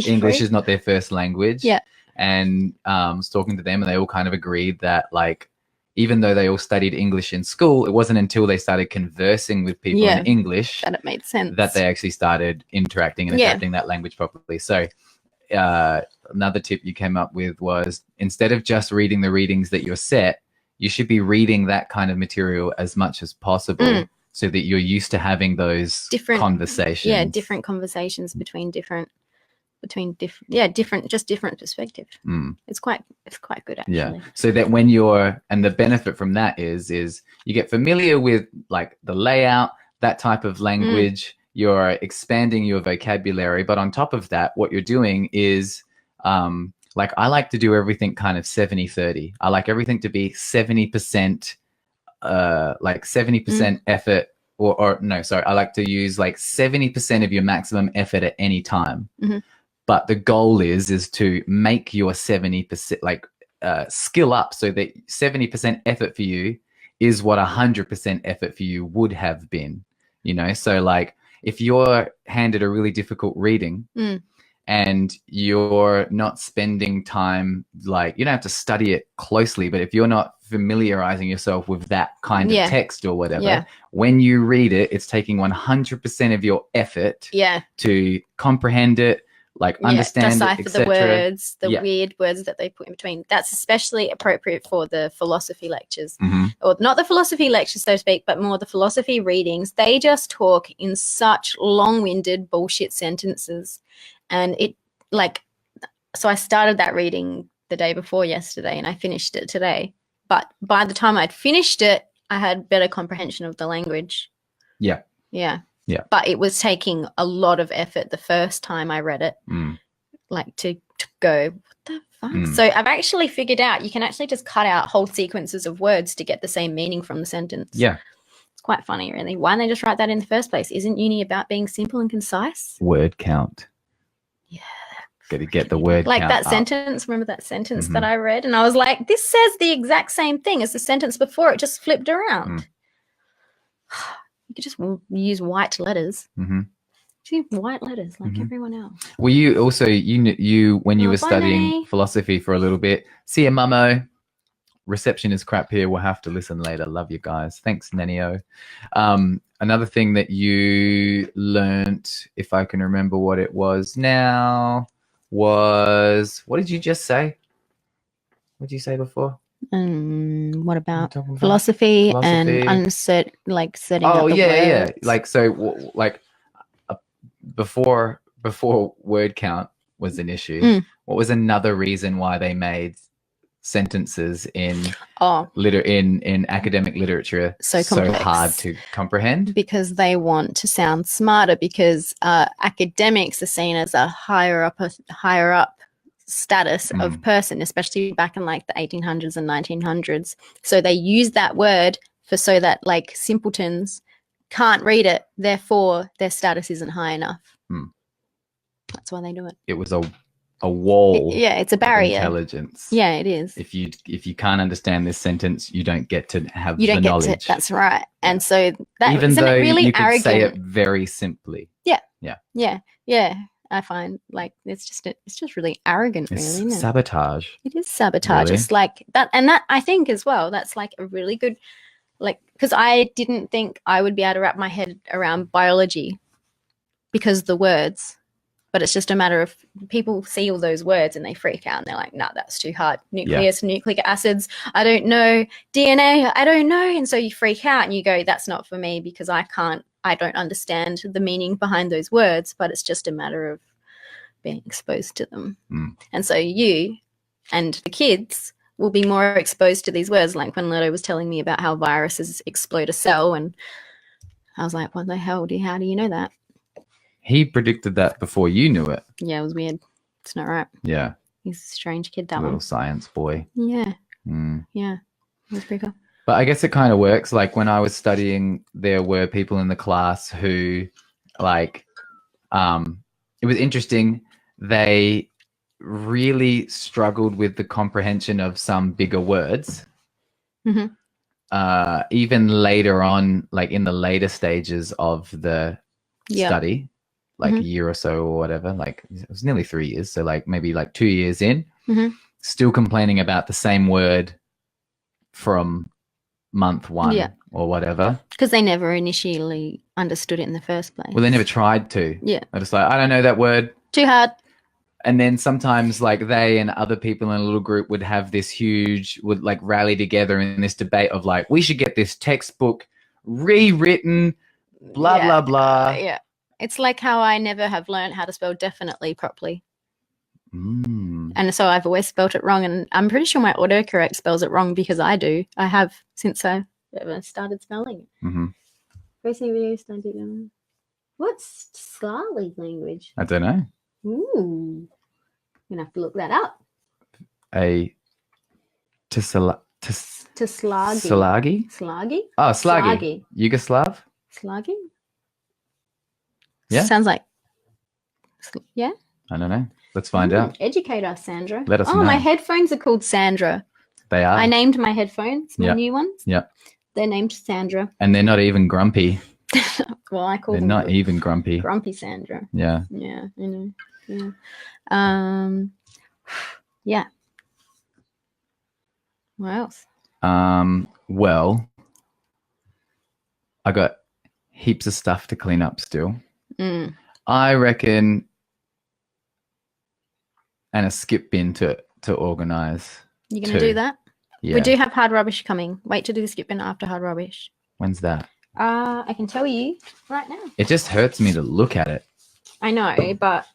English is not their first language. Yeah. And I was talking to them, and they all kind of agreed that, like, even though they all studied English in school, it wasn't until they started conversing with people in English that it made sense, that they actually started interacting and adapting that language properly. So another tip you came up with was, instead of just reading the readings that you're set, you should be reading that kind of material as much as possible so that you're used to having those different conversations. Yeah, different conversations between different perspective. It's quite good, actually. Yeah. So that and the benefit from that is you get familiar with like the layout, that type of language, you're expanding your vocabulary, but on top of that, what you're doing is like, I like to do everything kind of 70-30. I like everything to be 70% like 70% effort, or no, sorry, I like to use like 70% of your maximum effort at any time. But the goal is to make your 70% like skill up, so that 70% effort for you is what 100% effort for you would have been, you know? So like, if you're handed a really difficult reading and you're not spending time, like, you don't have to study it closely, but if you're not familiarizing yourself with that kind of text or whatever, when you read it, it's taking 100% of your effort to comprehend it, like understand, decipher the words, the weird words that they put in between. That's especially appropriate for the philosophy lectures, or not the philosophy lectures, so to speak, but more the philosophy readings. They just talk in such long-winded bullshit sentences, and it like. So I started that reading the day before yesterday, and I finished it today. But by the time I'd finished it, I had better comprehension of the language. Yeah. But it was taking a lot of effort the first time I read it, like to go, what the fuck? So I've actually figured out you can actually just cut out whole sequences of words to get the same meaning from the sentence. Yeah. It's quite funny, really. Why don't they just write that in the first place? Isn't uni about being simple and concise? Word count. Yeah. Got to get the word like count that up. Sentence. Remember that sentence that I read? And I was like, this says the exact same thing as the sentence before. It just flipped around. You could just use white letters. Just use white letters like everyone else. Well, you also, you when you were studying philosophy for a little bit. See ya, mummo. Reception is crap here. We'll have to listen later. Love you guys. Thanks, Nanio. Another thing that you learnt, if I can remember what it was now, was, what did you just say? What did you say before? What about philosophy and setting up the words? Like, so like before word count, was an issue. Mm. What was another reason why they made sentences in academic literature so hard to comprehend? Because they want to sound smarter, because academics are seen as a higher up status of person, especially back in like the 1800s and 1900s. So they use that word so that like simpletons can't read it, therefore their status isn't high enough. That's why they do it. It was a wall. It's a barrier. Intelligence. Yeah, it is. If you can't understand this sentence, you don't get to have you don't the get knowledge. That's right. And so that even isn't though it really you could arrogant? say it very simply. Yeah. I find like it's just really arrogant. It's really, isn't it? sabotage. It is sabotage. Really? It's like that, and that I think as well. That's like a really good, like, because I didn't think I would be able to wrap my head around biology because of the words. But it's just a matter of people see all those words and they freak out and they're like, nah, that's too hard. Nucleus, nucleic acids, I don't know. DNA, I don't know. And so you freak out and you go, that's not for me because I don't understand the meaning behind those words, but it's just a matter of being exposed to them. And so you and the kids will be more exposed to these words. Like when Leto was telling me about how viruses explode a cell, and I was like, what the hell? How do you know that? He predicted that before you knew it. Yeah, it was weird. It's not right. Yeah. He's a strange kid, that Little one. science boy. Yeah. Yeah. It was pretty cool. But I guess it kind of works. Like when I was studying, there were people in the class who, like, it was interesting. They really struggled with the comprehension of some bigger words. Even later on, like in the later stages of the study, like a year or so or whatever, like it was nearly 3 years. So like maybe like 2 years in, still complaining about the same word from month one or whatever. Because they never initially understood it in the first place. Well, they never tried to. Yeah. They're just like, I don't know that word. Too hard. And then sometimes like they and other people in a little group would have this would like rally together in this debate of like, we should get this textbook rewritten, blah, blah, blah. Yeah. It's like how I never have learned how to spell definitely properly. And so I've always spelt it wrong. And I'm pretty sure my autocorrect spells it wrong because I do. I have since I started spelling it. First video started. What's Slavik language? I don't know. Ooh. I'm going to have to look that up. Slagi? Slagi? Oh, Slagi. Yugoslav? Slagi? Yeah. Sounds like, yeah. I don't know. Let's find out. Educate us, Sandra. Let us know. Oh, my headphones are called Sandra. They are. I named my headphones, my new ones. Yeah. They're named Sandra. And they're not even grumpy. Well, I call them. They're not even grumpy. Grumpy Sandra. Yeah. Yeah, I know. Yeah. Yeah. What else? Well, I got heaps of stuff to clean up still. I reckon, and a skip bin to organize. You gonna do that? Yeah. We do have hard rubbish coming. Wait to do the skip bin after hard rubbish. When's that? I can tell you right now. It just hurts me to look at it. I know, but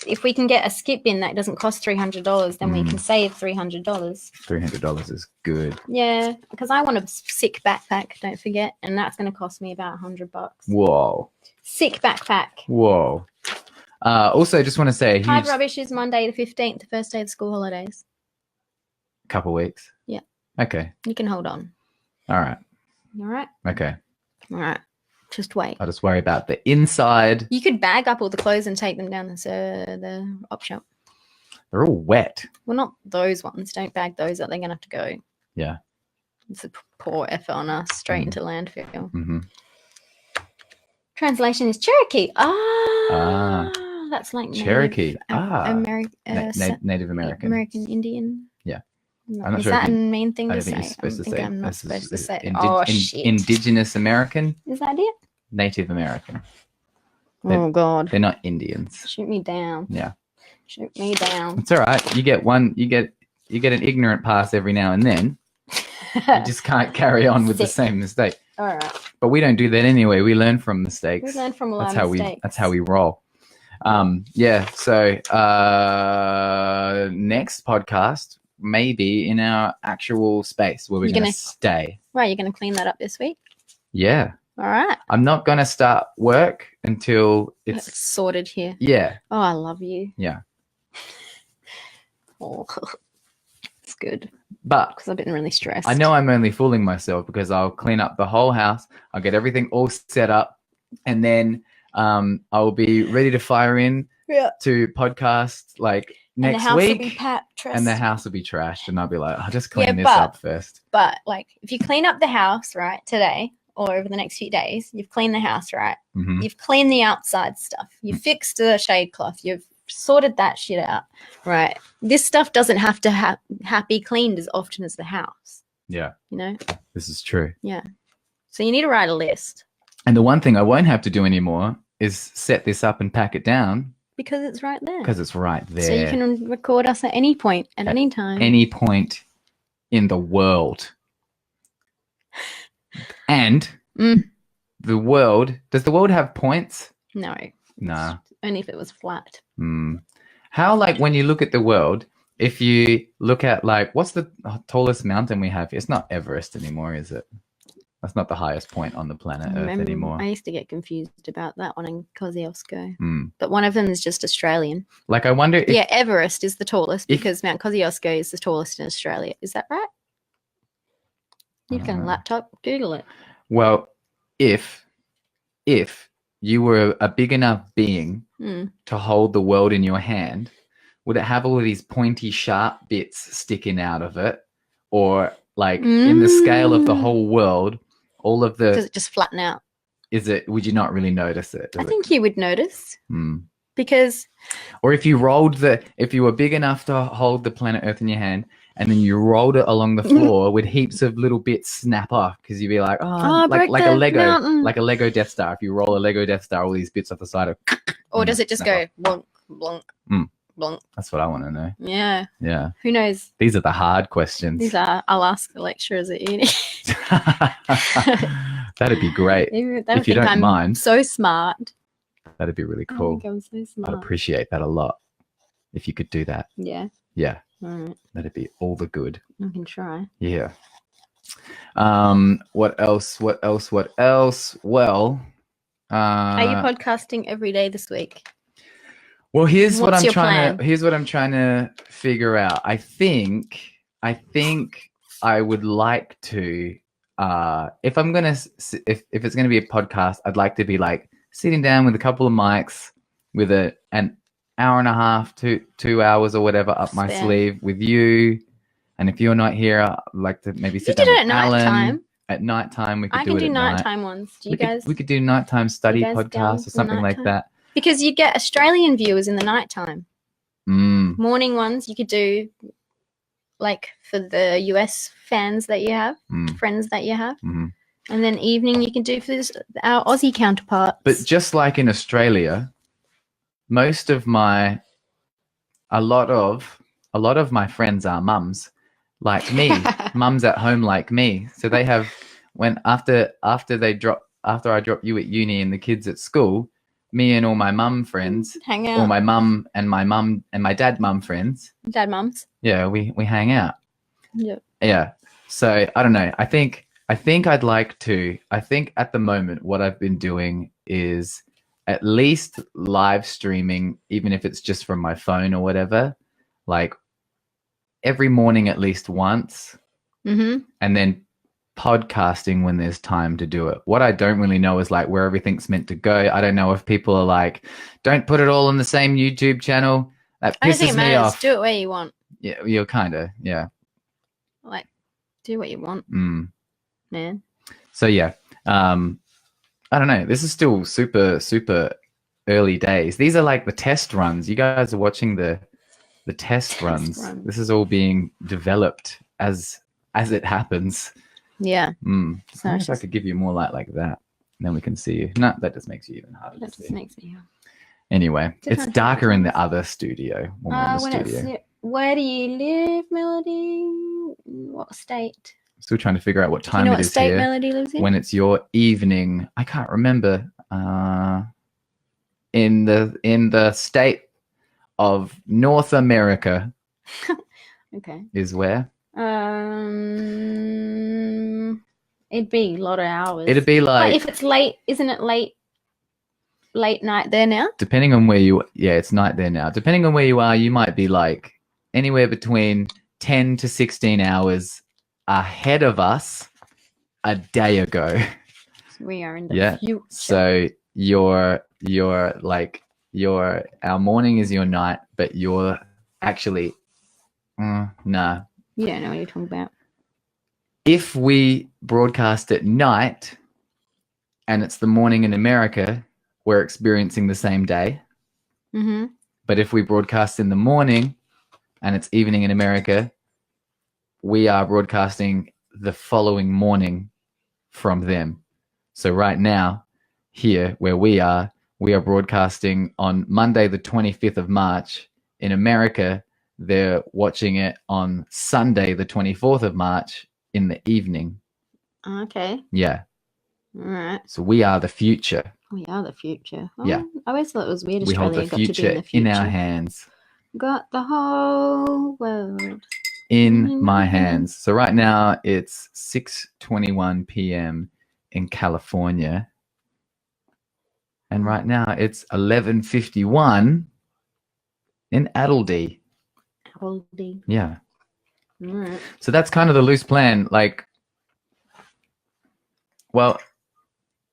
if we can get a skip bin that doesn't cost $300, then we can save $300. $300 is good. Yeah, because I want a sick backpack, don't forget, and that's going to cost me about $100. Whoa. Sick backpack. Whoa. Also, just want to say, hard rubbish is Monday the 15th, the first day of school holidays. Couple weeks. Yeah. Okay. You can hold on. All right. All right. Okay. All right. Just wait. I'll just worry about the inside. You could bag up all the clothes and take them down the op shop. They're all wet. Well, not those ones. Don't bag those up. They're going to have to go. Yeah. It's a poor effort on us. Straight into landfill. Translation is Cherokee. That's like Cherokee. Native American. American Indian. Yeah. Is that a main thing to say? You're supposed to say. I'm not supposed to say. Shit. Indigenous American. Is that it? Native American. Oh God. They're not Indians. Shoot me down. Yeah. Shoot me down. It's all right. You get an ignorant pass every now and then. You just can't carry on with the same mistake. All right. But we don't do that anyway. We learn from mistakes. We learn from all our mistakes. That's how we roll. Yeah. So next podcast, maybe in our actual space where we're You're going to gonna- stay. Right, you're going to clean that up this week? Yeah. All right. I'm not going to start work until It's it's, sorted here. yeah. Oh, I love you. Yeah. Oh, it's good But because I've been really stressed. I know I'm only fooling myself because I'll clean up the whole house. I'll get everything all set up, and then I'll be ready to fire in to podcast like and next the house week. will be And the house will be trashed, and I'll be like, I'll just clean this up first. But like, if you clean up the house right today or over the next few days, you've cleaned the house right. Mhm. You've cleaned the outside stuff. You've fixed the shade cloth. You've sorted that shit out, right? This stuff doesn't have to be cleaned as often as the house. Yeah, You know. this is true. Yeah. So you need to write a list And the one thing I won't have to do anymore is set this up and pack it down because it's right there. because it's right there. So you can record us at any point, at any time. Any point in the world. And the world, does the world have points? No. Nah. Only if it was flat. How, like, when you look at the world, if you look at, like, what's the tallest mountain we have? It's not Everest anymore, is it? That's not the highest point on the planet Earth anymore. I used to get confused about that one in Kosciuszko. Mm. But one of them is just Australian. Like, I wonder if... Yeah, Everest is the tallest because Mount Kosciuszko is the tallest in Australia. Is that right? You've got a laptop. Google it. Well, if you were a big enough being to hold the world in your hand, would it have all of these pointy, sharp bits sticking out of it? Or, like, in the scale of the whole world, all of the... Does it just flatten out? Would you not really notice it? I think you would notice. Because... Or if you were big enough to hold the planet Earth in your hand, and then you rolled it along the floor, with heaps of little bits snap off because you'd be like, like a Lego Death Star. If you roll a Lego Death Star, all these bits off the side of... Or does it just go blonk, blonk, blonk? That's what I want to know. Yeah. Yeah. Who knows? These are the hard questions. I'll ask the lecturers at uni. That'd be great. If you don't mind. So smart. That'd be really I cool. think I'm so smart. I'd appreciate that a lot if you could do that. Yeah. Yeah. All right. That'd be all the good. I can try. Yeah. What else? Well, are you podcasting every day this week? Well, here's what What's I'm your trying plan? to figure out. I think I would like to if it's gonna be a podcast, I'd like to be like sitting down with a couple of mics with an hour and a half to 2 hours or whatever up my sleeve with you. And if you're not here, I'd like to maybe sit down with Alan. At nighttime, we could do it at night. nighttime ones. We could do nighttime study podcasts or something like that. Because you get Australian viewers in the nighttime. Morning ones you could do, like for the US fans that you have, friends that you have. And then evening you can do for our Aussie counterparts. But just like in Australia, a lot of my friends are mums like me, mums at home like me. So they have after I drop you at uni and the kids at school, me and all my mum friends hang out. Or my mum and my dad mum friends. Dad mums. Yeah, we hang out. Yeah. Yeah. So I don't know. I think I'd like to. I think at the moment what I've been doing is at least live streaming, even if it's just from my phone or whatever, like every morning at least once, and then podcasting when there's time to do it. What I don't really know is like where everything's meant to go. I don't know if people are like, don't put it all on the same YouTube channel. That pisses me off. Do it where you want. Yeah, you're kind of, yeah. Like, do what you want, man. So yeah, I don't know. This is still super, super early days. These are like the test runs. You guys are watching the test runs. This is all being developed as it happens. Yeah. So I wish I could give you more light like that. And then we can see you. No, that just makes you even harder to see. Makes me. Anyway, it's darker in the other studio. Where do you live, Melody? What state? Still trying to figure out what time it is state here. Melody lives in? When it's your evening. I can't remember. in the state of North America Okay. is where? It'd be a lot of hours. It'd be But like, if it's late, isn't it late night there now? depending on where it's night there now. Depending on where you are, you might be like anywhere between 10 to 16 hours ahead of us a day ago. We are in the future. So our morning is your night, but you're actually nah. You don't know what you're talking about. If we broadcast at night and it's the morning in America, we're experiencing the same day. Mm-hmm. But if we broadcast in the morning and it's evening in America, we are broadcasting the following morning from them. So right now, here where we are broadcasting on Monday, the 25th of March. In America, they're watching it on Sunday, the 24th of March in the evening. Okay. Yeah. All right. So we are the future. We are the future. Oh, Yeah. I always thought it was weird We hold Australia the got to be future in the future. in our hands. Got the whole world In my hands. So right now it's 6:21 p.m. in California. And right now it's 11:51 in Adelaide. Adelaide. Yeah. All right. So that's kind of the loose plan. Like, well,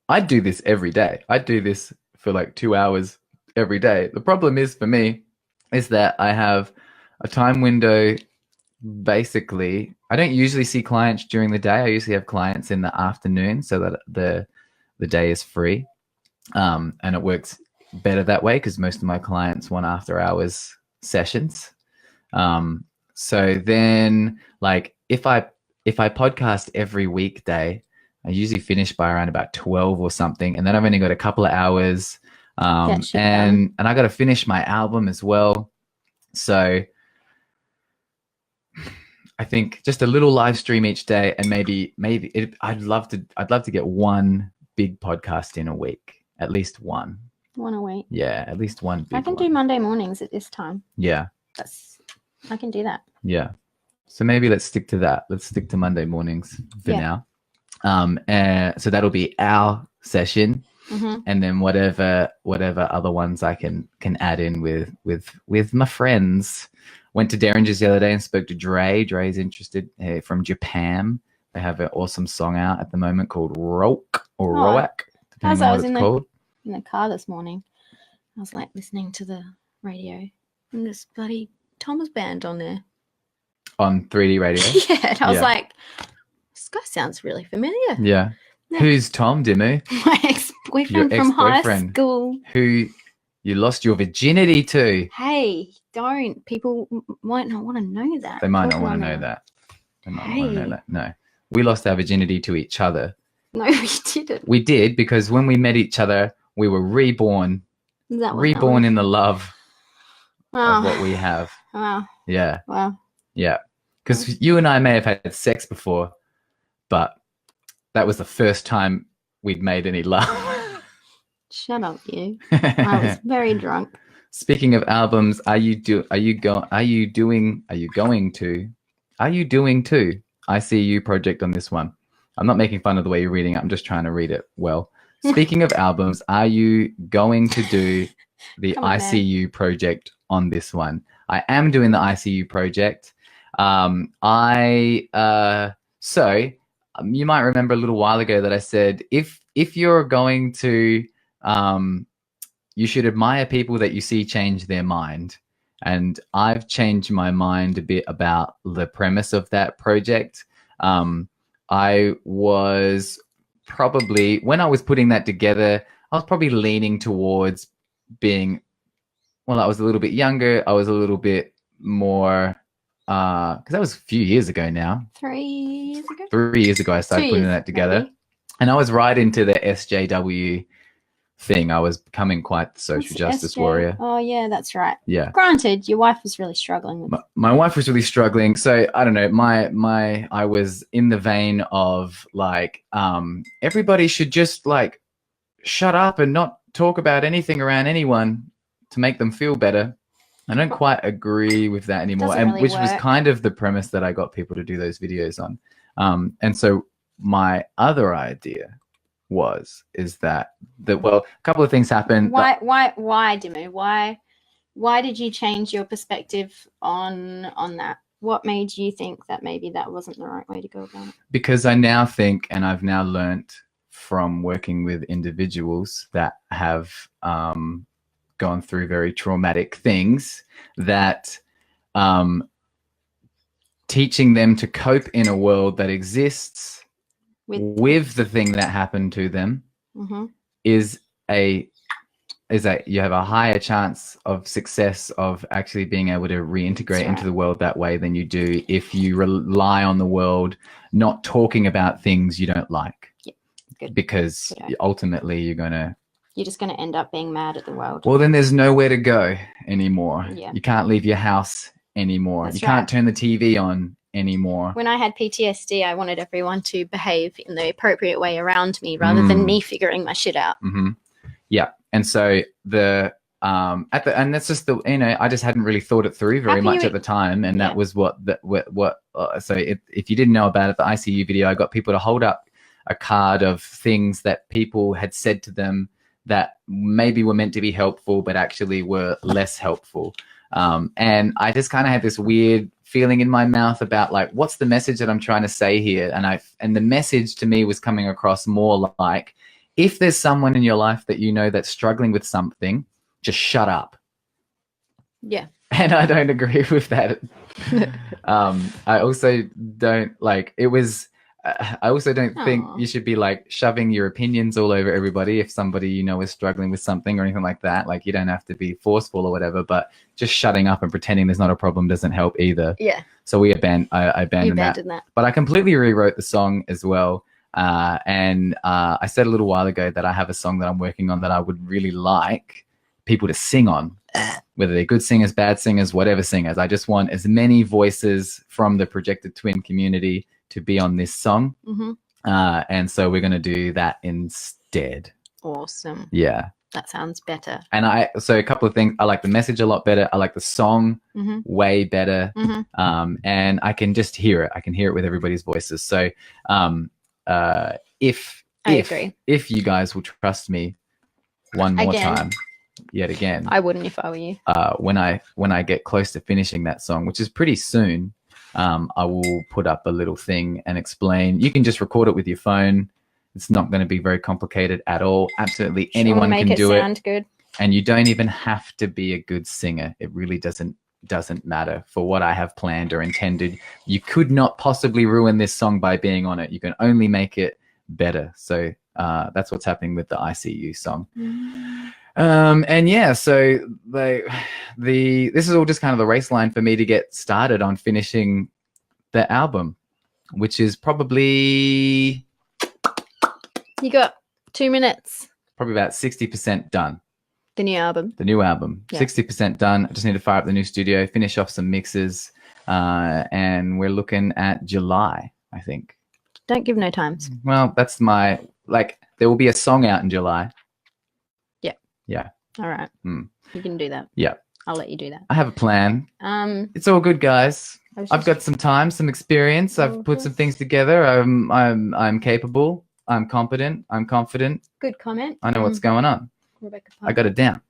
I do this every day. I do this for like 2 hours every day. The problem is for me is that I have a time window. Basically, I don't usually see clients during the day. I usually have clients in the afternoon so that the day is free. And it works better that way because most of my clients want after hours sessions. So then, like, if I podcast every weekday, I usually finish by around about 12 or something, and then I've only got a couple of hours, and I got to finish my album as well. So I think just a little live stream each day, and maybe I'd love to get one big podcast in a week, at least one. One a week. Yeah, at least one big I can one. do Monday mornings at this time. Yeah. I can do that. Yeah. So maybe let's stick to that. Let's stick to Monday mornings for now. So that'll be our session, and then whatever other ones I can add in with my friends. Went to Derringer's the other day and spoke to Dre. Dre's interested from Japan. They have an awesome song out at the moment called Roak or Roak, depending on what it's called. In the car this morning, I was like listening to the radio, and this bloody Thomas band on there. On 3D radio? Yeah, and I was like, this guy sounds really familiar. Yeah. Who's Tom, Dimmu? My ex-boyfriend from high school. Who you lost your virginity to. Hey, don't. People might not want to know that. They might not want to know that. They might not want to know that. No. We lost our virginity to each other. No, we didn't. We did, because when we met each other, we were reborn. Reborn in the love of what we have. Wow. Yeah. Wow. Yeah. Because you and I may have had sex before, but that was the first time we'd made any love. Shut up, you. I was very drunk. Speaking of albums, are you doing to I See You project on this one? I'm not making fun of the way you're reading it. I'm just trying to read it well. Speaking of albums, are you going to do the ICU project on this one? I am doing the ICU project. So you might remember a little while ago that I said, if you're going to, you should admire people that you see change their mind. And I've changed my mind a bit about the premise of that project. I was probably, when I was putting that together, I was probably leaning towards being, well, I was a little bit younger. I was a little bit more, because that was a few years ago now. 3 years ago? 3 years ago I started putting that together. Maybe. And I was right into the SJW thing. I was becoming quite the social justice warrior. Oh, yeah, that's right. Yeah. Granted, your wife was really struggling with my wife was really struggling. So I don't know, I was in the vein of like, everybody should just like shut up and not talk about anything around anyone to make them feel better. I don't quite agree with that anymore, Doesn't and really which was work. kind of the premise that I got people to do those videos on. And so my other idea is that a couple of things happened. Why, Dimmu? Why did you change your perspective on that? What made you think that maybe that wasn't the right way to go about it? Because I now think, and I've now learnt from working with individuals that have gone through very traumatic things, that teaching them to cope in a world that exists with the thing that happened to them is that you have a higher chance of success of actually being able to reintegrate into the world that way than you do if you rely on the world not talking about things you don't like. Yeah, good. Because ultimately you're just going to end up being mad at the world. Well, then there's nowhere to go anymore. Yeah. You can't leave your house anymore. That's you can't turn the TV on anymore. When I had PTSD, I wanted everyone to behave in the appropriate way around me rather than me figuring my shit out. Mm-hmm. Yeah. And so and that's just I just hadn't really thought it through very much at the time. And that was so if you didn't know about it, the ICU video, I got people to hold up a card of things that people had said to them that maybe were meant to be helpful, but actually were less helpful. And I just kind of had this weird feeling in my mouth about like, what's the message that I'm trying to say here? And the message to me was coming across more like, if there's someone in your life that you know that's struggling with something, just shut up. Yeah. And I don't agree with that. I also don't think you should be like shoving your opinions all over everybody if somebody you know is struggling with something or anything like that. Like, you don't have to be forceful or whatever, but just shutting up and pretending there's not a problem doesn't help either. Yeah. So I abandoned that. But I completely rewrote the song as well. And I said a little while ago that I have a song that I'm working on that I would really like people to sing on, whether they're good singers, bad singers, whatever singers. I just want as many voices from the Projected Twin community to be on this song. Mm-hmm. And so we're going to do that instead. Awesome. Yeah. That sounds better. And so a couple of things. I like the message a lot better. I like the song way better. Mm-hmm. And I can just hear it. I can hear it with everybody's voices. So if you guys will trust me one more time, yet again. I wouldn't if I were you. When I get close to finishing that song, which is pretty soon, I will put up a little thing and explain. You can just record it with your phone. It's not going to be very complicated at all. Absolutely anyone can do it. Sound good. And you don't even have to be a good singer. It really doesn't matter for what I have planned or intended. You could not possibly ruin this song by being on it. You can only make it better. So that's what's happening with the ICU song. And yeah, so this is all just kind of the race line for me to get started on finishing the album, which is probably... You got 2 minutes. Probably about 60% done. The new album. Yeah. 60% done. I just need to fire up the new studio, finish off some mixes, and we're looking at July, I think. Don't give no times. Well, that's there will be a song out in July. Yeah. Yeah. All right. You can do that. Yeah. I'll let you do that. I have a plan. It's all good, guys. I've got some time, some experience. I've put some things together. I'm capable. I'm competent. I'm confident. Good comment. I know what's going on. Rebecca I got it down.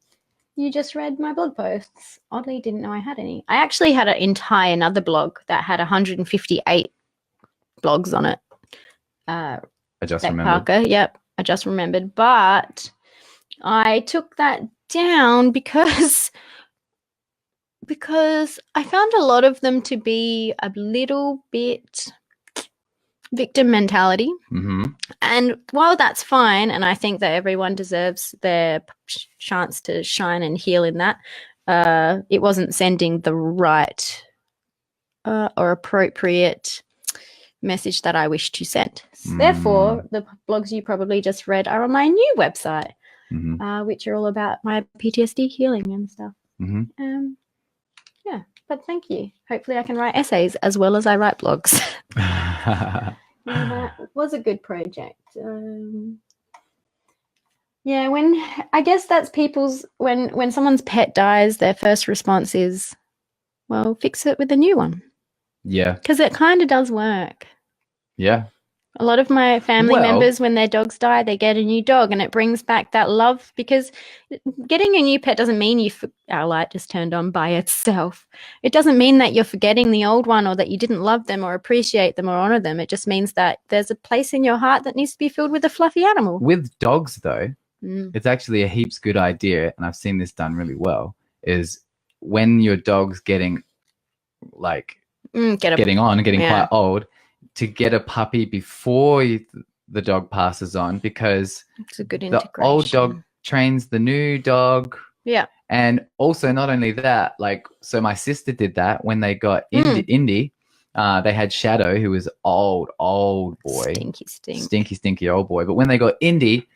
You just read my blog posts. Oddly, didn't know I had any. I actually had another blog that had 158 blogs on it. I just remembered. Parker, yep. I just remembered. But I took that down because I found a lot of them to be a little bit victim mentality. Mm-hmm. And while that's fine, and I think that everyone deserves their chance to shine and heal in that, it wasn't sending the right or appropriate message that I wish to send. Therefore, the blogs you probably just read are on my new website, which are all about my PTSD healing and stuff. Mm-hmm. Yeah, but thank you. Hopefully I can write essays as well as I write blogs. That was a good project. Yeah, when I guess that's people's when someone's pet dies, their first response is, well, fix it with a new one. Yeah. Because it kind of does work. Yeah. A lot of my family Well- members, when their dogs die, they get a new dog, and it brings back that love, because getting a new pet doesn't mean our light just turned on by itself. It doesn't mean that you're forgetting the old one, or that you didn't love them or appreciate them or honor them. It just means that there's a place in your heart that needs to be filled with a fluffy animal. With dogs, though, Mm. it's actually a heaps good idea, and I've seen this done really well, is when your dog's getting like getting Yeah. quite old, to get a puppy before the dog passes on, because It's a good the integration. old dog trains the new dog. Yeah. And also, not only that, like, so my sister did that when they got Indy. They had Shadow, who was old boy. Stinky old boy. But when they got Indy,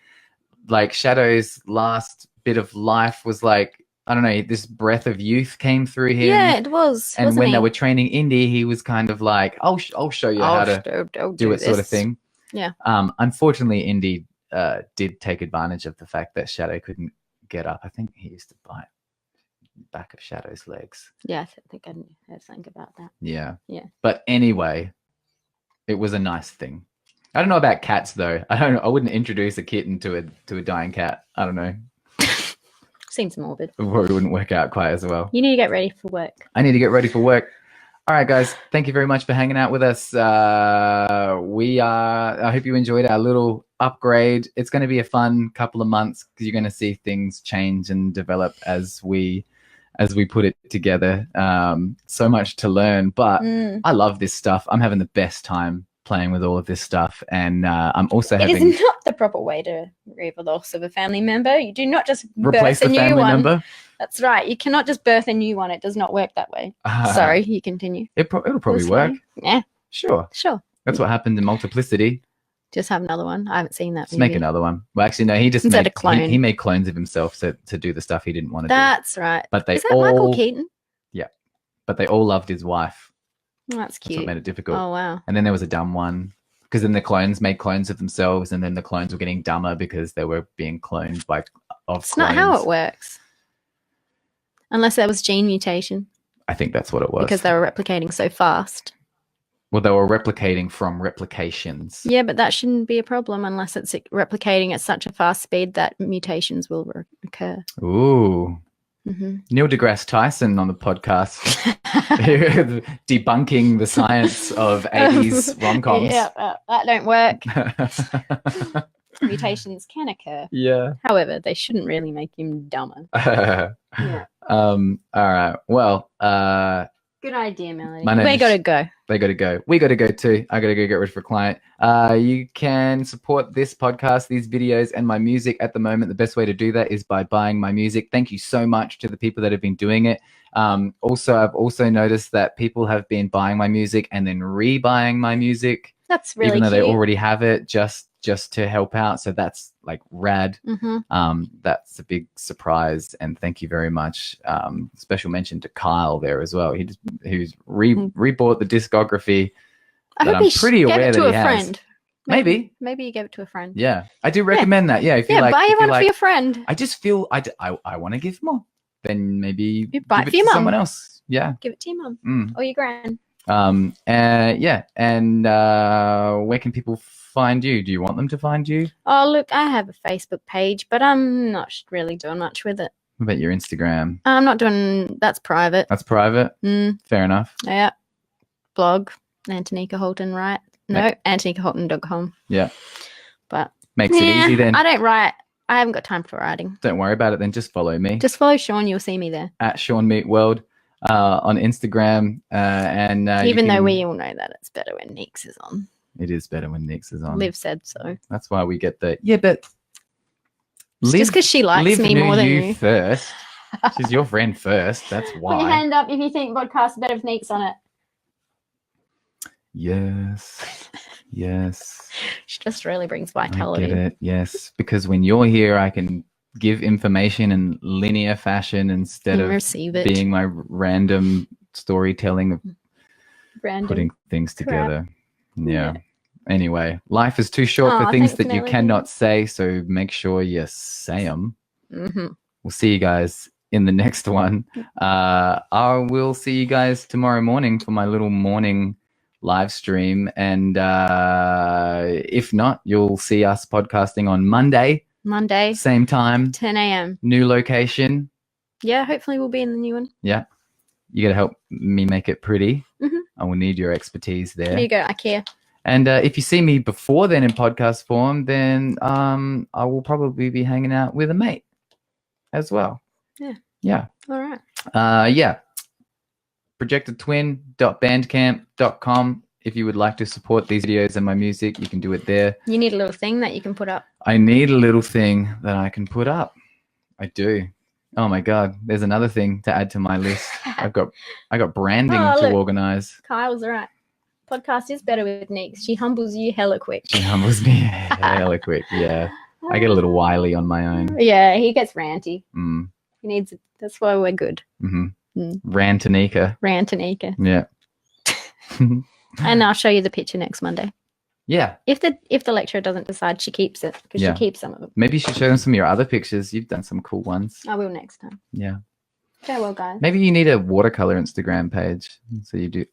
like, Shadow's last bit of life was like, I don't know, this breath of youth came through him. Yeah, it was. And when they were training Indy, he was kind of like, I'll show you how to do it, sort of thing. Yeah. Unfortunately, Indy did take advantage of the fact that Shadow couldn't get up. I think he used to bite the back of Shadow's legs. Yeah, I think I heard something about that. Yeah. Yeah. But anyway, it was a nice thing. I don't know about cats, though. I wouldn't introduce a kitten to a dying cat. I don't know. Seems morbid. It probably wouldn't work out quite as well. You need to get ready for work. I need to get ready for work. All right, guys. Thank you very much for hanging out with us. I hope you enjoyed our little upgrade. It's going to be a fun couple of months, because you're going to see things change and develop as we put it together. So much to learn, but I love this stuff. I'm having the best time playing with all of this stuff, and I'm also It is not the proper way to grieve the loss of a family member. You do not just replace birth the a new family one. member. That's right. You cannot just birth a new one. It does not work that way. Sorry, you continue. It'll probably work. Yeah, Sure. That's what happened in Multiplicity. Just have another one. I haven't seen that. Just make another one. Well, actually, no. He just Instead made of clone. He made clones of himself to do the stuff he didn't want to do. That's right. But they Is that all Michael Keaton? Yeah, but they all loved his wife. Oh, that's cute. That's what made it difficult. Oh wow. And then there was a dumb one, because then the clones made clones of themselves, and then the clones were getting dumber because they were being cloned of It's clones. not how it works. Unless there was gene mutation. I think that's what it was. Because they were replicating so fast. Well, they were replicating from replications. Yeah, but that shouldn't be a problem unless it's replicating at such a fast speed that mutations will occur. Ooh. Mm-hmm. Neil deGrasse Tyson on the podcast, debunking the science of 80s rom-coms. Yeah, that don't work. Mutations can occur. Yeah. However, they shouldn't really make him dumber. Yeah. All right. Well, good idea, Melody. My name We is- gotta go. they got to go. We got to go too. I got to go get ready for a client. You can support this podcast, these videos, and my music at the moment. The best way to do that is by buying my music. Thank you so much to the people that have been doing it. Also, I've also noticed that people have been buying my music and then rebuying my music, That's really even though cute. they already have it, just to help out. So that's like rad. Mm-hmm. That's a big surprise, and thank you very much. Special mention to Kyle there as well. Who's rebought the discography. I That hope I'm he pretty gave aware it to that a he has. friend. Maybe. Maybe you gave it to a friend. Yeah, I do recommend that. Yeah, if you Yeah, like, buy if you one like, for your friend. I just feel I want to give more. Then maybe You buy it give for your to mum. someone else. Yeah. Give it to your mum Mm. or your gran. Yeah, and where can people find you? Do you want them to find you? Oh, look, I have a Facebook page, but I'm not really doing much with it. What about your Instagram? I'm not doing. That's private. That's private. Fair enough. Yeah. Blog, Antonika Holton, right? No, AntonikaHolton.com. Yeah. But Makes it easy then. I don't write. I haven't got time for writing. Don't worry about it then. Just follow me. Just follow Shaun. You'll see me there. At ShaunMeetWorld on Instagram. And Even though we all know that it's better when Neeks is on. It is better when Nix is on. Liv said so. That's why we get the but It's just because she likes Liv me knew more than you you. first. She's your friend first. That's Put your why. hand up if you think podcast is better with Neeks on it. Yes. Yes. She just really brings I get vitality. it. Yes. Because when you're here, I can give information in linear fashion instead And of receive it. being my random storytelling of Random. putting things crap. together. Yeah. Anyway, life is too short for Aw, things thanks, that you Melody. cannot say, so make sure you say them. Mm-hmm. We'll see you guys in the next one. I will see you guys tomorrow morning for my little morning live stream. And if not, you'll see us podcasting on Monday, same time, 10 a.m. new location. Yeah, hopefully we'll be in the new one. Yeah. You got to help me make it pretty. Mhm. I will need your expertise there. There you go, IKEA. And if you see me before then in podcast form, then I will probably be hanging out with a mate as well. Yeah. Yeah. All right. Yeah. projectedtwin.bandcamp.com. If you would like to support these videos and my music, you can do it there. You need a little thing that you can put up. I need a little thing that I can put up. I do. Oh my God. There's another thing to add to my list. I got branding to organize. Kyle's right. Podcast is better with Neeks. She humbles you hella quick. She humbles me hella quick. Yeah. I get a little wily on my own. Yeah, he gets ranty. Mm. He needs. That's why we're good. Mm-hmm. Mm. Rantanika. Rantanika. Yeah. And I'll show you the picture next Monday. Yeah. If the lecturer doesn't decide, she keeps it because she keeps some of them. Maybe you should show them some of your other pictures. You've done some cool ones. I will next time. Yeah. Okay, well, guys. Maybe you need a watercolor Instagram page so you do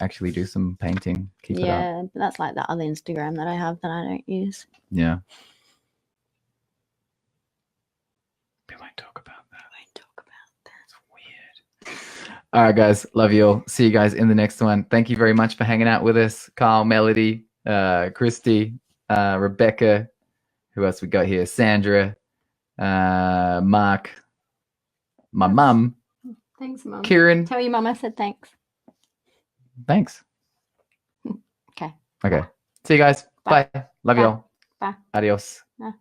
some painting. Keep it up. Yeah, but that's like that other Instagram that I have that I don't use. Yeah. We won't talk about that. It's weird. All right, guys. Love you all. See you guys in the next one. Thank you very much for hanging out with us. Kyle, Melody, Christy, Rebecca. Who else we got here? Sandra, Mark, my mum. Thanks, Mum. Kieran. Tell your mum I said thanks. Thanks. Okay. Okay. See you guys. Bye. Bye. Love you all. Bye. Adios. Bye.